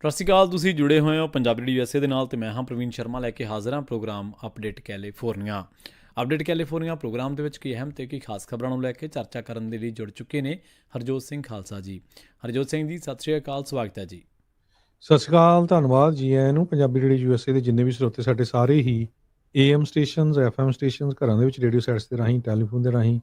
ਸਤਿ ਸ਼੍ਰੀ ਅਕਾਲ। ਤੁਸੀਂ ਜੁੜੇ ਹੋਏ ਹੋ ਪੰਜਾਬੀ USA ਦੇ ਨਾਲ ਤੇ ਮੈਂ ਹਾਂ ਪ੍ਰਵੀਨ ਸ਼ਰਮਾ ਲੈ ਕੇ ਹਾਜ਼ਰ ਹਾਂ program update California. Update California program ਦੇ ਵਿੱਚ ਕੀ ਅਹਿਮ ਤੇ ਕੀ ਖਾਸ ਖਬਰਾਂ ਨੂੰ ਲੈ ਕੇ ਚਰਚਾ ਕਰਨ ਦੇ ਲਈ ਜੁੜ ਚੁੱਕੇ ਨੇ ਹਰਜੋਤ ਸਿੰਘ ਖਾਲਸਾ ਜੀ। ਹਰਜੋਤ ਸਿੰਘ ਜੀ, ਸਤਿ ਸ਼੍ਰੀ ਅਕਾਲ, ਸਵਾਗਤ ਹੈ ਜੀ। ਸਤਿ ਸ਼੍ਰੀ ਅਕਾਲ, ਧੰਨਵਾਦ ਜੀ ਆਇਆਂ ਨੂੰ। ਪੰਜਾਬੀ ਰੇਡੀਓ ਯੂਐਸਏ ਦੇ ਜਿੰਨੇ ਵੀ ਸਰੋਤੇ ਸਾਡੇ ਸਾਰੇ ਹੀ AM ਸਟੇਸ਼ਨਸ, FM ਸਟੇਸ਼ਨਸ, ਘਰਾਂ ਦੇ ਵਿੱਚ ਰੇਡੀਓ ਸੈਟਸ ਦੇ ਰਾਹੀਂ, ਟੈਲੀਫੋਨ ਦੇ ਰਾਹੀਂ,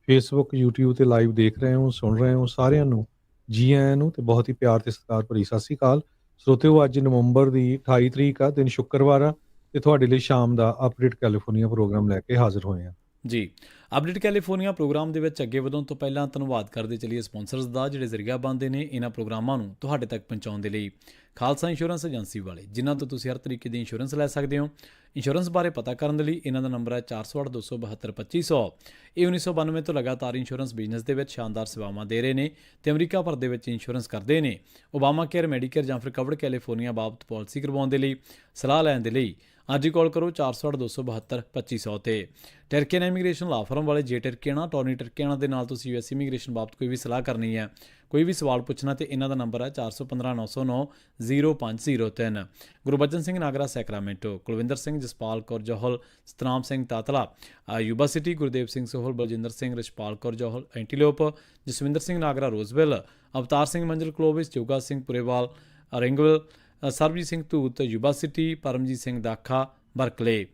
ਫੇਸਬੁੱਕ, YouTube ਤੇ ਲਾਈਵ ਦੇਖ ਰਹੇ ਹੋ, ਸੁਣ ਰਹੇ ਹੋ, ਸਾਰਿਆਂ ਨੂੰ ਜੀ ਆਇਆਂ ਨੂੰ ਤੇ ਬਹੁਤ ਹੀ ਪਿਆਰ ਤੇ ਸਤਿਕਾਰ ਭਰੀ ਸਤਿ ਸ਼੍ਰੀ ਅਕਾਲ। ਸਰੋਤਿਓ, ਅੱਜ ਨਵੰਬਰ ਦੀ 28 ਤਰੀਕ ਆ, ਦਿਨ ਸ਼ੁੱਕਰਵਾਰ ਆ ਤੇ ਤੁਹਾਡੇ ਲਈ ਸ਼ਾਮ ਦਾ ਅਪਡੇਟ ਕੈਲੀਫੋਰਨੀਆ ਪ੍ਰੋਗਰਾਮ ਲੈ ਕੇ ਹਾਜ਼ਰ ਹੋਏ ਹਾਂ ਜੀ। ਅਪਡੇਟ ਕੈਲੀਫੋਰਨੀਆ ਪ੍ਰੋਗਰਾਮ ਦੇ ਵਿੱਚ ਅੱਗੇ ਵਧਣ ਤੋਂ ਪਹਿਲਾਂ ਧੰਨਵਾਦ ਕਰਦੇ ਚੱਲੀਏ ਸਪਾਂਸਰਸ ਦਾ, ਜਿਹੜੇ ਜ਼ਰੀਆ ਬਣਦੇ ਨੇ ਇਹਨਾਂ ਪ੍ਰੋਗਰਾਮਾਂ ਨੂੰ ਤੁਹਾਡੇ ਤੱਕ ਪਹੁੰਚਾਉਣ ਦੇ ਲਈ। ਖਾਲਸਾ ਇੰਸ਼ੋਰੈਂਸ ਏਜੰਸੀ ਵਾਲੇ, ਜਿਨ੍ਹਾਂ ਤੋਂ ਤੁਸੀਂ ਹਰ ਤਰੀਕੇ ਦੀ ਇੰਸ਼ੋਰੈਂਸ ਲੈ ਸਕਦੇ ਹੋ। ਇੰਸ਼ੋਰੈਂਸ ਬਾਰੇ ਪਤਾ ਕਰਨ ਦੇ ਲਈ ਇਹਨਾਂ ਦਾ ਨੰਬਰ ਹੈ 408-272-2500। ਇਹ 1992 ਤੋਂ ਲਗਾਤਾਰ ਇੰਸ਼ੋਰੈਂਸ ਬਿਜ਼ਨਸ ਦੇ ਵਿੱਚ ਸ਼ਾਨਦਾਰ ਸੇਵਾਵਾਂ ਦੇ ਰਹੇ ਨੇ ਤੇ ਅਮਰੀਕਾ ਭਰ ਦੇ ਵਿੱਚ ਇੰਸ਼ੋਰੈਂਸ ਕਰਦੇ ਨੇ। ਓਬਾਮਾ ਕੇਅਰ, ਮੈਡੀਕੇਅਰ ਜਾਂ ਫਿਰ ਕਵਰਡ ਕੈਲੀਫੋਰਨੀਆ ਬਾਬਤ ਪਾਲਿਸੀ ਕਰਵਾਉਣ ਦੇ ਲਈ, ਸਲਾਹ ਲੈਣ ਦੇ ਲਈ ਅੱਜ ਹੀ ਕਾਲ ਕਰੋ 408-272-2500 ਤੇ। ਟਰਕੀਅਨ ਇਮੀਗ੍ਰੇਸ਼ਨ ਲਾ ਫਰਮ ਵਾਲੇ, ਜੇ ਟਰਕੀਆਣਾ, ਟੋਨੀ ਟਰਕੀਆਣਾ ਦੇ ਨਾਲ ਤੁਸੀਂ US ਇਮੀਗ੍ਰੇਸ਼ਨ ਬਾਬਤ ਕੋਈ ਵੀ ਸਲਾਹ ਕਰਨੀ ਹੈ, ਕੋਈ ਵੀ ਸਵਾਲ ਪੁੱਛਣਾ ਤੇ ਇਹਨਾਂ ਦਾ ਨੰਬਰ ਹੈ 415-909-0503। Gurbachan Singh Nagra Sacramento, Kulwinder Singh, Jaspal Kaur Johal, Satnam Singh Tatla Yuba City, Gurdev Singh Sohal, Baljinder Singh, Rishpal Kaur Johal Antelope, Jaswinder Singh Nagra Roseville, Avtar Singh Manzal Clovis, Joga Singh Purewal ਰਿੰਗਵਿਲ, Sarabjit Singh Dhoot Yuba City, Paramjit Singh Dakha Berkeley.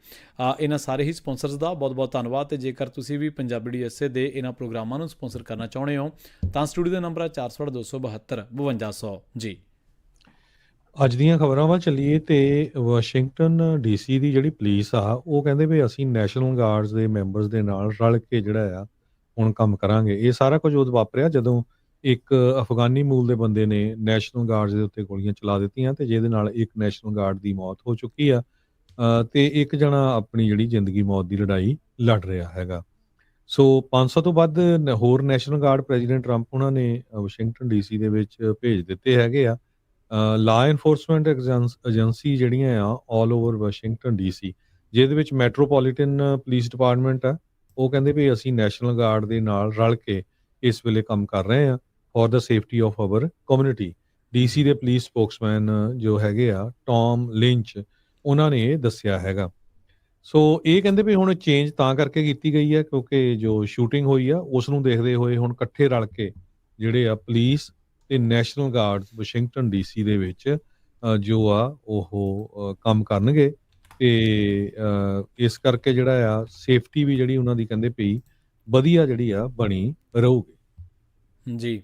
ਇਹਨਾਂ ਸਾਰੇ ਹੀ ਸਪਾਂਸਰਸ ਦਾ ਬਹੁਤ ਬਹੁਤ ਧੰਨਵਾਦ। ਤੇ ਜੇਕਰ ਤੁਸੀਂ ਵੀ ਪੰਜਾਬੀ USA ਦੇ ਇਹਨਾਂ ਪ੍ਰੋਗਰਾਮਾਂ ਨੂੰ ਸਪਾਂਸਰ ਕਰਨਾ ਚਾਹੁੰਦੇ ਹੋ ਤਾਂ ਸਟੂਡੀਓ ਦਾ ਨੰਬਰ ਹੈ 408-272-5200 ਜੀ। ਅੱਜ ਦੀਆਂ ਖਬਰਾਂ ਵੱਲ ਚੱਲੀਏ ਤੇ ਵਾਸ਼ਿੰਗਟਨ DC ਦੀ ਜਿਹੜੀ ਪੁਲਿਸ ਆ, ਉਹ ਕਹਿੰਦੇ ਵੀ ਅਸੀਂ ਨੈਸ਼ਨਲ ਗਾਰਡਸ ਦੇ ਮੈਂਬਰਸ ਦੇ ਨਾਲ ਰਲ ਕੇ ਜਿਹੜਾ ਆ ਹੁਣ ਕੰਮ ਕਰਾਂਗੇ। ਇਹ ਸਾਰਾ ਕੁਝ ਉਦੋਂ ਵਾਪਰਿਆ ਜਦੋਂ ਇੱਕ ਅਫਗਾਨੀ ਮੂਲ ਦੇ ਬੰਦੇ ਨੇ ਨੈਸ਼ਨਲ ਗਾਰਡਸ ਦੇ ਉੱਤੇ ਗੋਲੀਆਂ ਚਲਾ ਦਿੱਤੀਆਂ ਤੇ ਜਿਹਦੇ ਨਾਲ ਇੱਕ ਨੈਸ਼ਨਲ ਗਾਰਡ ਦੀ ਮੌਤ ਹੋ ਚੁੱਕੀ ਆ ਤੇ ਇੱਕ ਜਣਾ ਆਪਣੀ ਜਿਹੜੀ ਜ਼ਿੰਦਗੀ ਮੌਤ ਦੀ ਲੜਾਈ ਲੜ ਰਿਹਾ ਹੈਗਾ। ਸੋ 500 ਤੋਂ ਵੱਧ ਹੋਰ ਨੈਸ਼ਨਲ ਗਾਰਡ ਪ੍ਰੈਜ਼ੀਡੈਂਟ ਟਰੰਪ ਉਹਨਾਂ ਨੇ ਵਾਸ਼ਿੰਗਟਨ DC ਦੇ ਵਿੱਚ ਭੇਜ ਦਿੱਤੇ ਹੈਗੇ ਆ। ਲਾ ਇਨਫੋਰਸਮੈਂਟ ਏਜੰਸੀ ਜਿਹੜੀਆਂ ਆ ਆਲ ਓਵਰ ਵਾਸ਼ਿੰਗਟਨ DC, ਜਿਹਦੇ ਵਿੱਚ ਮੈਟਰੋਪੋਲੀਟਨ ਪੁਲਿਸ ਡਿਪਾਰਟਮੈਂਟ ਆ, ਉਹ ਕਹਿੰਦੇ ਵੀ ਅਸੀਂ ਨੈਸ਼ਨਲ ਗਾਰਡ ਦੇ ਨਾਲ ਰਲ ਕੇ ਇਸ ਵੇਲੇ ਕੰਮ ਕਰ ਰਹੇ ਹਾਂ for the safety of hour community. DC ਦੇ ਪੁਲਿਸ ਸਪੋਕਸਮੈਨ ਜੋ ਹੈਗੇ ਆ ਟੌਮ ਲਿੰਚ, ਉਹਨਾਂ ਨੇ ਇਹ ਦੱਸਿਆ ਹੈਗਾ। ਸੋ ਇਹ ਕਹਿੰਦੇ ਵੀ ਹੁਣ ਚੇਂਜ ਤਾਂ ਕਰਕੇ ਕੀਤੀ ਗਈ ਹੈ ਕਿਉਂਕਿ ਜੋ ਸ਼ੂਟਿੰਗ ਹੋਈ ਆ ਉਸ ਨੂੰ ਦੇਖਦੇ ਹੋਏ ਹੁਣ ਇਕੱਠੇ ਰਲ ਕੇ ਜਿਹੜੇ ਆ ਪੁਲਿਸ ਤੇ ਨੈਸ਼ਨਲ ਗਾਰਡ ਵਾਸ਼ਿੰਗਟਨ DC ਦੇ ਵਿੱਚ ਜੋ ਆ ਉਹ ਕੰਮ ਕਰਨਗੇ ਤੇ ਇਸ ਕਰਕੇ ਜਿਹੜਾ ਆ ਸੇਫਟੀ ਵੀ ਜਿਹੜੀ ਉਹਨਾਂ ਦੀ ਕਹਿੰਦੇ ਪਈ ਵਧੀਆ ਜਿਹੜੀ ਆ ਬਣੀ ਰਹੂਗੀ ਜੀ।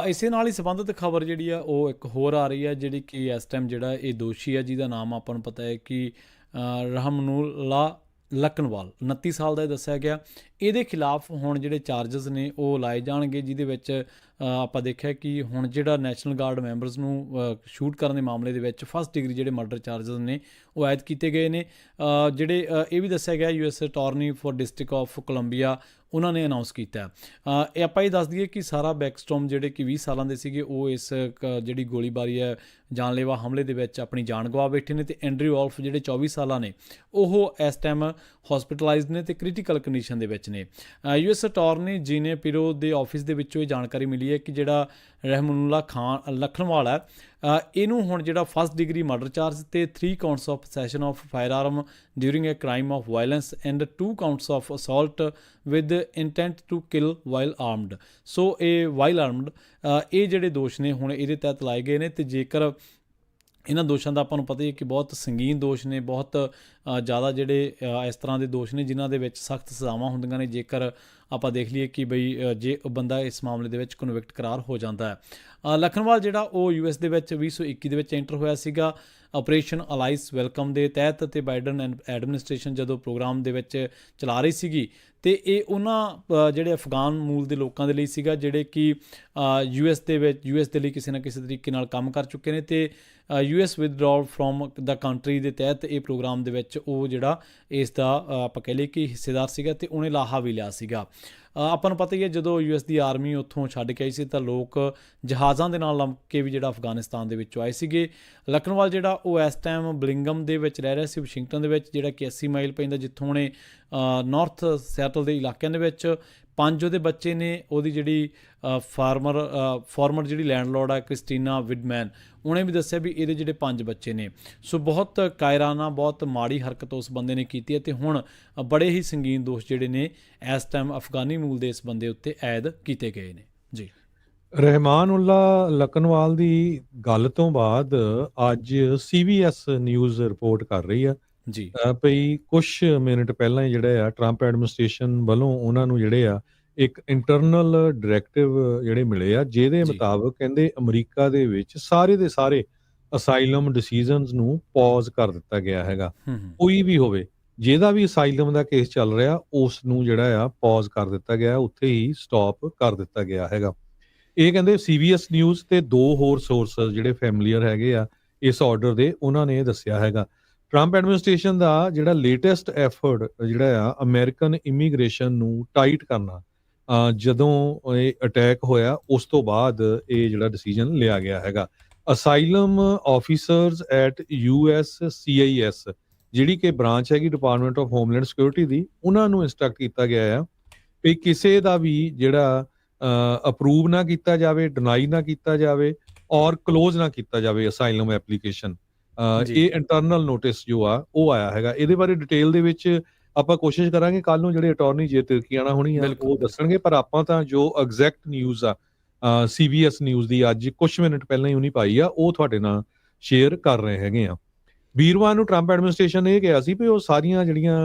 ਇਸੇ ਨਾਲ ਹੀ ਸੰਬੰਧਿਤ ਖਬਰ ਜਿਹੜੀ ਆ ਉਹ ਇੱਕ ਹੋਰ ਆ ਰਹੀ ਹੈ, ਜਿਹੜੀ ਕਿ ਇਸ ਟਾਈਮ ਜਿਹੜਾ ਇਹ ਦੋਸ਼ੀ ਹੈ, ਜਿਹਦਾ ਨਾਮ ਆਪਾਂ ਨੂੰ ਪਤਾ ਹੈ ਕਿ ਰਹਿਮਨੁੱਲਾ ਲਕਨਵਾਲ, 29 ਸਾਲ ਦਾ ਇਹ ਦੱਸਿਆ ਗਿਆ। ਇਹਦੇ ਖਿਲਾਫ ਹੁਣ ਜਿਹੜੇ ਚਾਰਜਸ ਨੇ ਉਹ ਲਾਏ ਜਾਣਗੇ, ਜਿਹਦੇ ਵਿੱਚ ਆਪਾਂ ਦੇਖਿਆ ਕਿ ਹੁਣ ਜਿਹੜਾ ਨੈਸ਼ਨਲ ਗਾਰਡ ਮੈਂਬਰਸ ਨੂੰ ਸ਼ੂਟ ਕਰਨ ਦੇ ਮਾਮਲੇ ਦੇ ਵਿੱਚ ਫਸਟ ਡਿਗਰੀ ਜਿਹੜੇ ਮਰਡਰ ਚਾਰਜਸ ਨੇ ਉਹ ਆਇਦ ਕੀਤੇ ਗਏ ਨੇ। ਜਿਹੜੇ ਇਹ ਵੀ ਦੱਸਿਆ ਗਿਆ US attorney for district of Columbia ਉਹਨਾਂ ਨੇ ਅਨਾਊਂਸ ਕੀਤਾ। ਇਹ ਆਪਾਂ ਇਹ ਦੱਸ ਦਈਏ ਕਿ ਸਾਰਾ ਬੈਕਸਟੋਮ ਜਿਹੜੇ ਕਿ 20 ਸਾਲਾਂ ਦੇ ਸੀਗੇ ਉਹ ਇਸ ਜਿਹੜੀ ਗੋਲੀਬਾਰੀ ਹੈ, ਜਾਨਲੇਵਾ ਹਮਲੇ ਦੇ ਵਿੱਚ ਆਪਣੀ ਜਾਨ ਗਵਾ ਬੈਠੇ ਨੇ। ਤੇ ਐਂਡਰਿਊ ਔਲਫ ਜਿਹੜੇ 24 ਸਾਲਾਂ ਨੇ ਉਹ ਇਸ ਟਾਈਮ ਹਸਪੀਟਲਾਈਜ਼ਡ ਨੇ ਤੇ ਕ੍ਰਿਟੀਕਲ ਕੰਡੀਸ਼ਨ ਦੇ ਵਿੱਚ ਨੇ। US ਅਟਾਰਨੀ ਜੀਨੇ ਪਿਰੋ ਦੇ ਆਫਿਸ ਦੇ ਵਿੱਚੋਂ ਇਹ ਜਾਣਕਾਰੀ ਮਿਲੀ ਹੈ ਕਿ ਜਿਹੜਾ ਰਹਿਮਨੁੱਲਾ ਲਖਨਵਾਲ ਹੈ, ਇਹਨੂੰ ਹੁਣ ਜਿਹੜਾ ਫਸਟ ਡਿਗਰੀ ਮਰਡਰ ਚਾਰਜ ਤੇ 3 counts of possession of firearm during a crime of violence and 2 counts of assault with intent to kill while armed. So ਇਹ ਵਾਈਲ ਆਰਮਡ ਇਹ ਜਿਹੜੇ ਦੋਸ਼ ਨੇ ਹੁਣ ਇਹਦੇ ਤਹਿਤ ਲਾਏ ਗਏ ਨੇ। ਤੇ ਜੇਕਰ ਇਹਨਾਂ ਦੋਸ਼ਾਂ ਦਾ ਆਪਾਂ ਨੂੰ ਪਤਾ ਹੀ ਹੈ ਕਿ ਬਹੁਤ ਸੰਗੀਨ ਦੋਸ਼ ਨੇ, ਬਹੁਤ ਜ਼ਿਆਦਾ ਜਿਹੜੇ ਇਸ ਤਰ੍ਹਾਂ ਦੇ ਦੋਸ਼ ਨੇ ਜਿਨ੍ਹਾਂ ਦੇ ਵਿੱਚ ਸਖਤ ਸਜ਼ਾਵਾਂ ਹੁੰਦੀਆਂ ਨੇ ਜੇਕਰ ਆਪਾਂ ਦੇਖ ਲਈਏ ਕਿ ਬਈ ਜੇ ਬੰਦਾ ਇਸ ਮਾਮਲੇ ਦੇ ਵਿੱਚ ਕਨਵਿਕਟ ਕਰਾਰ ਹੋ ਜਾਂਦਾ ਹੈ। ਲਖਨਵਾਲ ਜਿਹੜਾ ਉਹ US ਦੇ ਵਿੱਚ 2021 ਦੇ ਵਿੱਚ ਐਂਟਰ ਹੋਇਆ ਸੀਗਾ ਆਪਰੇਸ਼ਨ ਅਲਾਈਸ ਵੈਲਕਮ ਦੇ ਤਹਿਤ, ਤੇ ਬਾਈਡਨ ਐਡਮਿਨਿਸਟ੍ਰੇਸ਼ਨ ਜਦੋਂ ਪ੍ਰੋਗਰਾਮ ਦੇ ਵਿੱਚ ਚਲਾ ਰਹੀ ਸੀਗੀ ਤੇ ਇਹ ਉਹਨਾਂ ਜਿਹੜੇ ਅਫਗਾਨ ਮੂਲ ਦੇ ਲੋਕਾਂ ਦੇ ਲਈ ਸੀਗਾ ਜਿਹੜੇ ਕਿ US ਦੇ ਲਈ ਕਿਸੇ ਨਾ ਕਿਸੇ ਤਰੀਕੇ ਨਾਲ ਕੰਮ ਕਰ ਚੁੱਕੇ ਨੇ ਤੇ US ਵਿਦਡਰਾਅਲ ਫਰੋਮ ਦਾ ਕੰਟਰੀ ਦੇ ਤਹਿਤ ਇਹ ਪ੍ਰੋਗਰਾਮ ਦੇ ਵਿੱਚ ਉਹ ਜਿਹੜਾ ਇਸ ਦਾ ਆਪਾਂ ਕਹਿ ਲਈਏ ਕਿ ਹਿੱਸੇਦਾਰ ਸੀਗਾ ਤੇ ਉਹਨੇ ਲਾਹਾ ਵੀ ਲਿਆ ਸੀਗਾ। ਆਪਾਂ ਨੂੰ ਪਤਾ ਹੀ ਹੈ ਜਦੋਂ US ਦੀ ਆਰਮੀ ਉੱਥੋਂ ਛੱਡ ਕੇ ਆਈ ਸੀ ਤਾਂ ਲੋਕ ਜਹਾਜ਼ਾਂ ਦੇ ਨਾਲ ਲੰਘ ਕੇ ਵੀ ਜਿਹੜਾ ਅਫਗਾਨਿਸਤਾਨ ਦੇ ਵਿੱਚੋਂ ਆਏ ਸੀਗੇ। ਲਖਨਵਾਲ ਜਿਹੜਾ ਉਹ ਇਸ ਟਾਈਮ ਬਲਿੰਗਮ ਦੇ ਵਿੱਚ ਰਹਿ ਰਿਹਾ ਸੀ, ਵਾਸ਼ਿੰਗਟਨ ਦੇ ਵਿੱਚ, ਜਿਹੜਾ ਕਿ 80 ਮਾਈਲ ਪੈਂਦਾ ਜਿੱਥੋਂ ਉਹਨੇ ਨਾਰਥ ਸੈਟਲ ਦੇ ਇਲਾਕਿਆਂ ਦੇ ਵਿੱਚ 5 ਉਹਦੇ ਬੱਚੇ ਨੇ। ਉਹਦੀ ਜਿਹੜੀ ਫਾਰਮਰ ਜਿਹੜੀ ਲੈਂਡਲੋਰਡ ਆ ਕ੍ਰਿਸਟੀਨਾ ਵਿਡਮੈਨ, ਉਹਨੇ ਵੀ ਦੱਸਿਆ ਵੀ ਇਹਦੇ ਜਿਹੜੇ 5 ਬੱਚੇ ਨੇ। ਸੋ ਬਹੁਤ ਕਾਇਰਾਨਾ, ਬਹੁਤ ਮਾੜੀ ਹਰਕਤ ਉਸ ਬੰਦੇ ਨੇ ਕੀਤੀ ਹੈ, ਅਤੇ ਹੁਣ ਬੜੇ ਹੀ ਸੰਗੀਨ ਦੋਸ਼ ਜਿਹੜੇ ਨੇ ਇਸ ਟਾਈਮ ਅਫਗਾਨੀ ਮੂਲ ਦੇ ਇਸ ਬੰਦੇ ਉੱਤੇ ਐਦ ਕੀਤੇ ਗਏ ਨੇ ਜੀ। ਰਹਿਮਾਨ ਉੱਲਾ ਲਕਨਵਾਲ ਦੀ ਗੱਲ ਤੋਂ ਬਾਅਦ ਅੱਜ CBS ਨਿਊਜ਼ ਰਿਪੋਰਟ ਕਰ ਰਹੀ ਆ ਜੀ ਭਈ ਕੁਛ ਮਿੰਟ ਪਹਿਲਾਂ ਹੀ ਜਿਹੜਾ ਆ ਟਰੰਪ ਐਡਮਿਨਿਸਟ੍ਰੇਸ਼ਨ ਵੱਲੋਂ ਉਹਨਾਂ ਨੂੰ ਜਿਹੜੇ ਆ ਇੱਕ ਇੰਟਰਨਲ ਡਾਇਰੈਕਟਿਵ ਜਿਹੜੇ ਮਿਲੇ ਆ, ਜਿਹਦੇ ਜੀ ਮੁਤਾਬਕ ਕਹਿੰਦੇ ਅਮਰੀਕਾ ਦੇ ਵਿੱਚ ਸਾਰੇ ਦੇ ਸਾਰੇ ਅਸਾਈਲਮ ਡਿਸੀਜਨਸ ਨੂੰ ਪੌਜ਼ ਕਰ ਦਿੱਤਾ ਗਿਆ ਹੈਗਾ। ਕੋਈ ਵੀ ਹੋਵੇ ਜਿਹਦਾ ਵੀ ਅਸਾਈਲਮ ਦਾ ਕੇਸ ਚੱਲ ਰਿਹਾ, ਉਸ ਨੂੰ ਜਿਹੜਾ ਆ ਪੌਜ਼ ਕਰ ਦਿੱਤਾ ਗਿਆ, ਉੱਥੇ ਹੀ ਸਟਾਪ ਕਰ ਦਿੱਤਾ ਗਿਆ ਹੈਗਾ। ਇਹ ਕਹਿੰਦੇ CBS ਨਿਊਜ਼ ਤੇ 2 ਹੋਰ ਸੋਰਸਸ ਜਿਹੜੇ ਫੈਮੀਲੀਅਰ ਹੈਗੇ ਆ ਇਸ ਆਰਡਰ ਦੇ, ਉਹਨਾਂ ਨੇ ਦੱਸਿਆ ਹੈਗਾ ਟਰੰਪ ਐਡਮਿਨਿਸਟ੍ਰੇਸ਼ਨ ਦਾ ਜਿਹੜਾ ਲੇਟੈਸਟ ਐਫਰਟ ਜਿਹੜਾ ਆ ਅਮਰੀਕਨ ਇਮੀਗ੍ਰੇਸ਼ਨ ਨੂੰ ਟਾਈਟ ਕਰਨਾ, ਜਦੋਂ ਇਹ ਅਟੈਕ ਹੋਇਆ ਉਸ ਤੋਂ ਬਾਅਦ ਇਹ ਜਿਹੜਾ ਡਿਸੀਜਨ ਲਿਆ ਗਿਆ ਹੈਗਾ। ਅਸਾਈਲਮ ਆਫੀਸਰਸ ਐਟ USCIS ਜਿਹੜੀ ਕਿ ਬ੍ਰਾਂਚ ਹੈਗੀ ਡਿਪਾਰਟਮੈਂਟ ਆਫ ਹੋਮਲੈਂਡ ਸਿਕਿਉਰਿਟੀ ਦੀ, ਉਹਨਾਂ ਨੂੰ ਇੰਸਟਰਕਟ ਕੀਤਾ ਗਿਆ ਆ ਕਿ ਕਿਸੇ ਦਾ ਵੀ ਜਿਹੜਾ ਅਪਰੂਵ ਨਾ ਕੀਤਾ ਜਾਵੇ, ਡਿਨਾਈ ਨਾ ਕੀਤਾ ਜਾਵੇ ਔਰ ਕਲੋਜ਼ ਨਾ ਕੀਤਾ ਜਾਵੇ ਅਸਾਈਲਮ ਐਪਲੀਕੇਸ਼ਨ। ਇਹ ਇੰਟਰਨਲ ਨੋਟਿਸ ਜੋ ਆ ਉਹ ਆਇਆ ਹੈਗਾ। ਇਹਦੇ ਬਾਰੇ ਡਿਟੇਲ ਦੇ ਵਿੱਚ ਆਪਾਂ ਕੋਸ਼ਿਸ਼ ਕਰਾਂਗੇ ਕੱਲ ਨੂੰ ਜਿਹੜੇ ਅਟਾਰਨੀ ਜੇ ਤਿਰਕੀਆਣਾ ਹੋਣੀ ਆ ਉਹ ਦੱਸਣਗੇ, ਪਰ ਆਪਾਂ ਤਾਂ ਜੋ ਐਗਜ਼ੈਕਟ ਨਿਊਜ਼ ਆ CBS ਨਿਊਜ਼ ਦੀ ਅੱਜ ਕੁਝ ਮਿੰਟ ਪਹਿਲਾਂ ਹੀ ਉਹਨੇ ਪਾਈ ਆ, ਉਹ ਤੁਹਾਡੇ ਨਾਲ ਸ਼ੇਅਰ ਕਰ ਰਹੇ ਹੈਗੇ ਆ। ਵੀਰਵਾਰ ਨੂੰ ਟਰੰਪ ਐਡਮਿਨਿਸਟ੍ਰੇਸ਼ਨ ਨੇ ਇਹ ਕਿਹਾ ਸੀ ਵੀ ਉਹ ਸਾਰੀਆਂ ਜਿਹੜੀਆਂ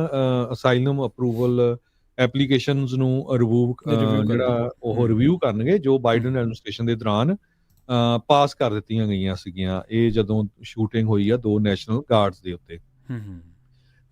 ਅਸਾਈਲਮ ਅਪਰੂਵਲ ਐਪਲੀਕੇਸ਼ਨਸ ਨੂੰ ਰਿਵਿਊ ਕਰਨਗੇ ਜੋ ਬਾਈਡਨ ਐਡਮਿਨਿਸਟ੍ਰੇਸ਼ਨ ਦੇ ਦੌਰਾਨ ਪਾਸ ਕਰ ਦਿੱਤੀਆਂ ਗਈਆਂ ਸੀਗੀਆਂ। ਇਹ ਜਦੋਂ ਸ਼ੂਟਿੰਗ ਹੋਈ ਆ 2 ਨੈਸ਼ਨਲ ਗਾਰਡਸ ਦੇ ਉੱਤੇ,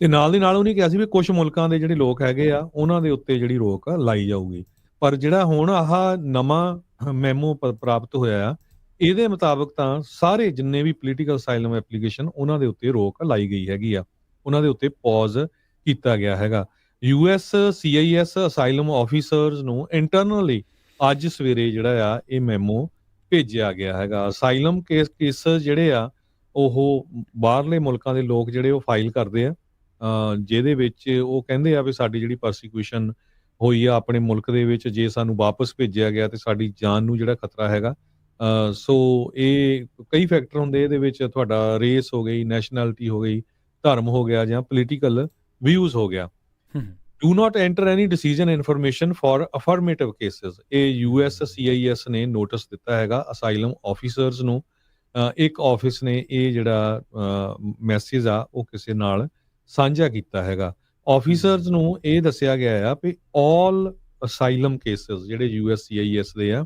ਤੇ ਨਾਲ ਦੀ ਨਾਲ ਉਹਨੇ ਕਿਹਾ ਸੀ ਵੀ ਕੁਝ ਮੁਲਕਾਂ ਦੇ ਜਿਹੜੇ ਲੋਕ ਹੈਗੇ ਆ ਉਹਨਾਂ ਦੇ ਉੱਤੇ ਜਿਹੜੀ ਰੋਕ ਲਾਈ ਜਾਊਗੀ। ਪਰ ਜਿਹੜਾ ਹੁਣ ਆਹ ਨਵਾਂ ਮੈਮੋ ਪ੍ਰਾਪਤ ਹੋਇਆ ਆ, ਇਹਦੇ ਮੁਤਾਬਕ ਤਾਂ ਸਾਰੇ ਜਿੰਨੇ ਵੀ ਪੋਲੀਟੀਕਲ ਅਸਾਈਲਮ ਐਪਲੀਕੇਸ਼ਨ ਉਹਨਾਂ ਦੇ ਉੱਤੇ ਰੋਕ ਲਾਈ ਗਈ ਹੈਗੀ ਆ, ਉਹਨਾਂ ਦੇ ਉੱਤੇ ਪੌਜ਼ ਕੀਤਾ ਗਿਆ ਹੈਗਾ। USCIS ਅਸਾਈਲਮ ਆਫੀਸਰਸ ਨੂੰ ਇੰਟਰਨਲੀ ਅੱਜ ਸਵੇਰੇ ਜਿਹੜਾ ਆ ਇਹ ਮੈਮੋ ਭੇਜਿਆ ਗਿਆ ਹੈਗਾ। ਅਸਾਈਲਮ ਕੇਸ ਜਿਹੜੇ ਆ ਉਹ ਬਾਹਰਲੇ ਮੁਲਕਾਂ ਦੇ ਲੋਕ ਜਿਹੜੇ ਉਹ ਫਾਈਲ ਕਰਦੇ ਆ, ਜਿਹਦੇ ਵਿੱਚ ਉਹ ਕਹਿੰਦੇ ਆ ਵੀ ਸਾਡੀ ਜਿਹੜੀ ਪਰਸੀਕਿਊਸ਼ਨ ਹੋਈ ਆ ਆਪਣੇ ਮੁਲਕ ਦੇ ਵਿੱਚ, ਜੇ ਸਾਨੂੰ ਵਾਪਸ ਭੇਜਿਆ ਗਿਆ ਤੇ ਸਾਡੀ ਜਾਨ ਨੂੰ ਜਿਹੜਾ ਖਤਰਾ ਹੈਗਾ। ਸੋ ਇਹ ਕਈ ਫੈਕਟਰ ਹੁੰਦੇ ਇਹਦੇ ਵਿੱਚ, ਤੁਹਾਡਾ ਰੇਸ ਹੋ ਗਈ, ਨੈਸ਼ਨੈਲਿਟੀ ਹੋ ਗਈ, ਧਰਮ ਹੋ ਗਿਆ, ਜਾਂ ਪੋਲੀਟੀਕਲ ਵਿਊਜ਼ ਹੋ ਗਿਆ। Do not enter any decision information for affirmative cases। ਇਹ USCIS ਨੇ ਨੋਟਿਸ ਦਿੱਤਾ ਹੈਗਾ ਅਸਾਈਲਮ ਆਫੀਸਰਸ ਨੂੰ। ਇੱਕ ਆਫਿਸ ਨੇ ਇਹ ਜਿਹੜਾ ਮੈਸੇਜ ਆ ਉਹ ਕਿਸੇ ਨਾਲ ਸਾਂਝਾ ਕੀਤਾ ਹੈਗਾ। ਆਫੀਸਰਸ ਨੂੰ ਇਹ ਦੱਸਿਆ ਗਿਆ ਆ ਵੀ ਆਲ ਅਸਾਈਲਮ ਕੇਸਿਸ ਜਿਹੜੇ USCIS ਦੇ ਆ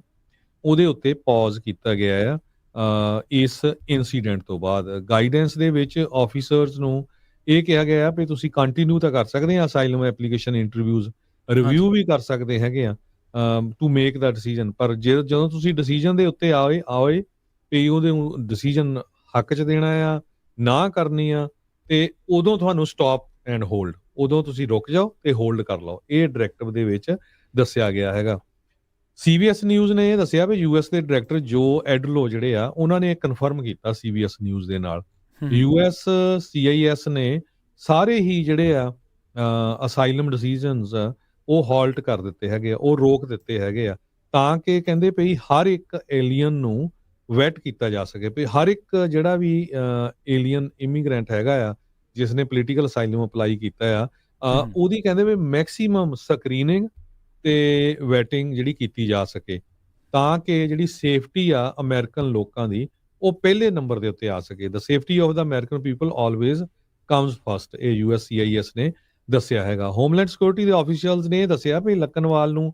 ਉਹਦੇ ਉੱਤੇ ਪੌਜ਼ ਕੀਤਾ ਗਿਆ ਆ ਇਸ ਇਨਸੀਡੈਂਟ ਤੋਂ ਬਾਅਦ। ਗਾਈਡੈਂਸ ਦੇ ਵਿੱਚ ਆਫੀਸਰਸ ਨੂੰ ਇਹ ਕਿਹਾ ਗਿਆ ਵੀ ਤੁਸੀਂ ਕੰਟੀਨਿਊ ਤਾਂ ਕਰ ਸਕਦੇ ਆ ਅਸਾਈਲਮ ਐਪਲੀਕੇਸ਼ਨ ਇੰਟਰਵਿਊਜ਼, ਰਿਵਿਊ ਵੀ ਕਰ ਸਕਦੇ ਹੈਗੇ ਆ ਟੂ ਮੇਕ ਦਾ ਡਿਸੀਜਨ, ਪਰ ਜਦੋਂ ਤੁਸੀਂ ਡਿਸੀਜਨ ਦੇ ਉੱਤੇ ਆਏ ਵੀ ਉਹਦੇ ਡਿਸੀਜਨ ਹੱਕ 'ਚ ਦੇਣਾ ਆ, ਨਾ ਕਰਨੀ ਆ, ਤੇ ਉਦੋਂ ਤੁਹਾਨੂੰ ਸਟਾਪ ਐਂਡ ਹੋਲਡ, ਉਦੋਂ ਤੁਸੀਂ ਰੁਕ ਜਾਓ ਤੇ ਹੋਲਡ ਕਰ ਲਓ। ਇਹ ਡਾਇਰੈਕਟਿਵ ਦੇ ਵਿੱਚ ਦੱਸਿਆ ਗਿਆ ਹੈਗਾ। CBS ਨਿਊਜ਼ ਨੇ ਇਹ ਦੱਸਿਆ ਵੀ US ਦੇ ਡਾਇਰੈਕਟਰ ਜੋ ਐਡਲੋ ਜਿਹੜੇ ਆ ਉਹਨਾਂ ਨੇ ਕਨਫਰਮ ਕੀਤਾ CBS ਨਿਊਜ਼ ਦੇ ਨਾਲ USCIS ਨੇ ਸਾਰੇ ਹੀ ਜਿਹੜੇ ਆ ਅਸਾਈਲਮ ਡਿਸੀਜਨਸ ਉਹ ਹਾਲਟ ਕਰ ਦਿੱਤੇ ਹੈਗੇ ਆ, ਉਹ ਰੋਕ ਦਿੱਤੇ ਹੈਗੇ ਆ, ਤਾਂ ਕਿ ਕਹਿੰਦੇ ਪਈ ਹਰ ਇੱਕ ਏਲੀਅਨ ਨੂੰ ਵੈਟ ਕੀਤਾ ਜਾ ਸਕੇ। ਵੀ ਹਰ ਇੱਕ ਜਿਹੜਾ ਵੀ ਏਲੀਅਨ ਇਮੀਗ੍ਰੈਂਟ ਹੈਗਾ ਆ ਜਿਸ ਨੇ ਪੋਲੀਟੀਕਲ ਅਸਾਈਲਮ ਅਪਲਾਈ ਕੀਤਾ ਆ, ਉਹਦੀ ਕਹਿੰਦੇ ਵੀ ਮੈਕਸੀਮਮ ਸਕਰੀਨਿੰਗ ਤੇ ਵੈਟਿੰਗ ਜਿਹੜੀ ਕੀਤੀ ਜਾ ਸਕੇ, ਤਾਂ ਕਿ ਜਿਹੜੀ ਸੇਫਟੀ ਆ ਅਮਰੀਕਨ ਲੋਕਾਂ ਦੀ ਉਹ ਪਹਿਲੇ ਨੰਬਰ ਦੇ ਉੱਤੇ ਆ ਸਕੇ। The safety of the American people always comes first, ਇਹ USCIS ਨੇ ਦੱਸਿਆ ਹੈਗਾ। ਹੋਮਲੈਂਡ ਸਿਕਿਉਰਿਟੀ ਦੇ ਆਫੀਸ਼ੀਅਲਸ ਨੇ ਇਹ ਦੱਸਿਆ ਵੀ ਲਕਨਵਾਲ ਨੂੰ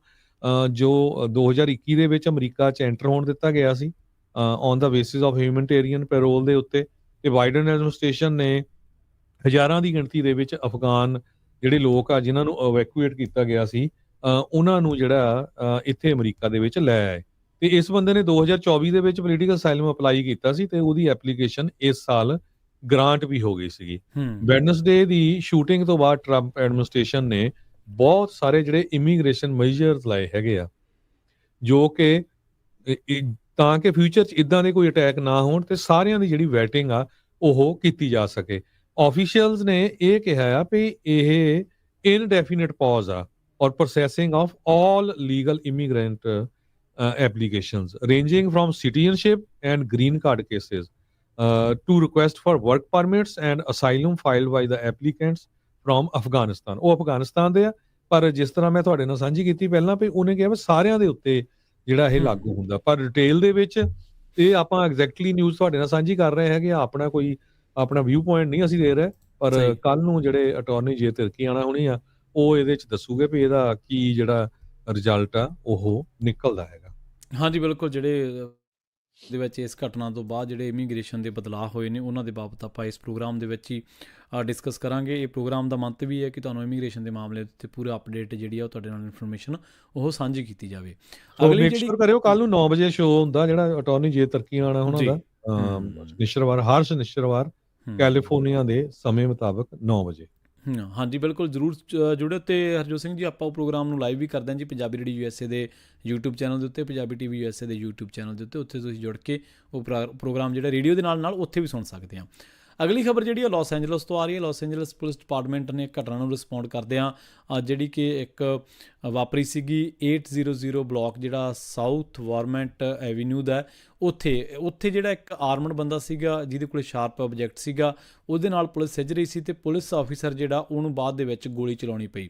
ਜੋ 2021 ਦੇ ਵਿੱਚ ਅਮਰੀਕਾ 'ਚ ਐਂਟਰ ਹੋਣ ਦਿੱਤਾ ਗਿਆ ਸੀ on the basis of humanitarian parole ਦੇ ਉੱਤੇ, ਤੇ ਬਾਈਡਨ ਐਡਮਿਨਿਸਟ੍ਰੇਸ਼ਨ ਨੇ ਹਜ਼ਾਰਾਂ ਦੀ ਗਿਣਤੀ ਦੇ ਵਿੱਚ ਅਫਗਾਨ ਜਿਹੜੇ ਲੋਕ ਆ ਜਿਨ੍ਹਾਂ ਨੂੰ ਇਵੈਕੂਏਟ ਕੀਤਾ ਗਿਆ ਸੀ ਉਹਨਾਂ ਨੂੰ ਜਿਹੜਾ ਇੱਥੇ ਅਮਰੀਕਾ ਦੇ ਵਿੱਚ ਲੈ ਆਏ। ਤੇ ਇਸ ਬੰਦੇ ਨੇ 2024 ਦੇ ਵਿੱਚ ਪੋਲੀਟੀਕਲ ਅਸਾਈਲਮ ਅਪਲਾਈ ਕੀਤਾ ਸੀ ਤੇ ਉਹਦੀ ਐਪਲੀਕੇਸ਼ਨ ਇਸ ਸਾਲ ਗ੍ਰਾਂਟ ਵੀ ਹੋ ਗਈ ਸੀਗੀ। ਵੈਡਨਸਡੇ ਦੀ ਸ਼ੂਟਿੰਗ ਤੋਂ ਬਾਅਦ ਟਰੰਪ ਐਡਮਿਨਿਸਟ੍ਰੇਸ਼ਨ ਨੇ ਬਹੁਤ ਸਾਰੇ ਜਿਹੜੇ ਇਮੀਗ੍ਰੇਸ਼ਨ ਮੈਜਰਸ ਲਾਏ ਹੈਗੇ ਆ, ਜੋ ਕਿ ਤਾਂ ਕਿ ਫਿਊਚਰ 'ਚ ਇਦਾਂ ਦੇ ਕੋਈ ਅਟੈਕ ਨਾ ਹੋਣ ਤੇ ਸਾਰਿਆਂ ਦੀ ਜਿਹੜੀ ਵੈਟਿੰਗ ਆ ਉਹ ਕੀਤੀ ਜਾ ਸਕੇ। ਆਫੀਸ਼ੀਅਲਸ ਨੇ ਇਹ ਕਿਹਾ ਆ ਵੀ ਇਹ ਇਨਡੈਫੀਨਿਟ ਪੌਜ਼ ਆ, or processing of all legal immigrant applications, ranging from citizenship and green card cases to request for work permits and asylum filed by the applicants from Afghanistan. ਉਹ ਅਫਗਾਨਿਸਤਾਨ ਦੇ ਆ, ਪਰ ਜਿਸ ਤਰ੍ਹਾਂ ਮੈਂ ਤੁਹਾਡੇ ਨਾਲ ਸਾਂਝੀ ਕੀਤੀ ਪਹਿਲਾਂ ਵੀ ਉਹਨੇ ਕਿਹਾ ਵੀ ਸਾਰਿਆਂ ਦੇ ਉੱਤੇ ਜਿਹੜਾ ਇਹ ਲਾਗੂ ਹੁੰਦਾ, ਪਰ ਡਿਟੇਲ ਦੇ ਵਿੱਚ ਇਹ ਆਪਾਂ ਐਗਜ਼ੈਕਟਲੀ ਨਿਊਜ਼ ਤੁਹਾਡੇ ਨਾਲ ਸਾਂਝੀ ਕਰ ਰਹੇ ਹੈਗੇ, ਆਪਣਾ ਵਿਊ ਪੁਆਇੰਟ ਨਹੀਂ ਅਸੀਂ ਦੇ ਰਹੇ, ਪਰ ਕੱਲ ਨੂੰ ਜਿਹੜੇ ਅਟਾਰਨੀ ਜੇ ਤਿਰਕੀ ਆਣਾ ਹੋਣੀ ਆ ਉਹ ਇਹਦੇ ਚ ਦੱਸੂਗੇ ਵੀ ਇਹਦਾ ਕੀ ਜਿਹੜਾ ਰਿਜ਼ਲਟ ਆ ਉਹ ਨਿਕਲਦਾ ਹੈਗਾ। ਹਾਂਜੀ ਬਿਲਕੁਲ, ਜਿਹੜੇ ਦੇ ਵਿੱਚ ਇਸ ਘਟਨਾ ਤੋਂ ਬਾਅਦ ਜਿਹੜੇ ਇਮੀਗ੍ਰੇਸ਼ਨ ਦੇ ਬਦਲਾਅ ਹੋਏ ਨੇ ਉਹਨਾਂ ਦੇ ਬਾਬਤ ਆਪਾਂ ਇਸ ਪ੍ਰੋਗਰਾਮ ਦੇ ਵਿੱਚ ਹੀ ਡਿਸਕਸ ਕਰਾਂਗੇ। ਇਹ ਪ੍ਰੋਗਰਾਮ ਦਾ ਮੰਤਵ ਵੀ ਹੈ ਕਿ ਤੁਹਾਨੂੰ ਇਮੀਗ੍ਰੇਸ਼ਨ ਦੇ ਮਾਮਲੇ ਉੱਤੇ ਪੂਰਾ ਅਪਡੇਟ ਜਿਹੜੀ ਆ ਉਹ ਤੁਹਾਡੇ ਨਾਲ ਇਨਫੋਰਮੇਸ਼ਨ ਉਹ ਸਾਂਝੀ ਕੀਤੀ ਜਾਵੇ। ਅਗਲੀ ਜਿਹੜੀ ਕਰਿਓ ਕੱਲ ਨੂੰ 9 ਵਜੇ ਸ਼ੋਅ ਹੁੰਦਾ ਜਿਹੜਾ ਅਟਾਰਨੀ ਜੇ ਤਰੱਕੀ ਆਣਾ ਉਹਨਾਂ ਦਾ, ਹਰ ਸ਼ਨੀਚਰਵਾਰ ਕੈਲੀਫੋਰਨੀਆ ਦੇ ਸਮੇਂ ਮੁਤਾਬਕ 9 ਵਜੇ। ਹਾਂਜੀ ਬਿਲਕੁਲ, ਜ਼ਰੂਰ ਜੁੜਿਓ। ਅਤੇ ਹਰਜੋਤ ਸਿੰਘ ਜੀ ਆਪਾਂ ਉਹ ਪ੍ਰੋਗਰਾਮ ਨੂੰ ਲਾਈਵ ਵੀ ਕਰਦੇ ਹਾਂ ਜੀ ਪੰਜਾਬੀ ਰੇਡੀਓ USA ਦੇ YouTube ਚੈਨਲ ਦੇ ਉੱਤੇ, ਪੰਜਾਬੀ TV USA ਦੇ YouTube ਚੈਨਲ ਦੇ ਉੱਤੇ, ਉੱਥੇ ਤੁਸੀਂ ਜੁੜ ਕੇ ਉਹ ਪ੍ਰੋਗਰਾਮ ਜਿਹੜਾ ਰੇਡੀਓ ਦੇ ਨਾਲ ਉੱਥੇ ਵੀ ਸੁਣ ਸਕਦੇ ਹਾਂ। ਅਗਲੀ ਖਬਰ ਜਿਹੜੀ ਆ ਲਾਸ ਐਂਜਲਸ ਤੋਂ ਆ ਰਹੀ ਹੈ। ਲਾਸ ਐਂਜਲਸ ਪੁਲਿਸ ਡਿਪਾਰਟਮੈਂਟ ਨੇ ਘਟਨਾ ਨੂੰ ਰਿਸਪੌਂਡ ਕਰਦਿਆਂ ਜਿਹੜੀ ਕਿ ਇੱਕ ਵਾਪਰੀ ਸੀਗੀ 800 ਬਲਾਕ ਜਿਹੜਾ ਸਾਊਥ ਵਾਰਮੈਂਟ ਐਵੀਨਿਊ ਦਾ, ਉੱਥੇ ਜਿਹੜਾ ਇੱਕ ਆਰਮਡ ਬੰਦਾ ਸੀਗਾ ਜਿਹਦੇ ਕੋਲ ਸ਼ਾਰਪ ਆਬਜੈਕਟ ਸੀਗਾ, ਉਹਦੇ ਨਾਲ ਪੁਲਿਸ ਸਿੱਝ ਰਹੀ ਸੀ ਅਤੇ ਪੁਲਿਸ ਆਫੀਸਰ ਜਿਹੜਾ ਉਹਨੂੰ ਬਾਅਦ ਦੇ ਵਿੱਚ ਗੋਲੀ ਚਲਾਉਣੀ ਪਈ।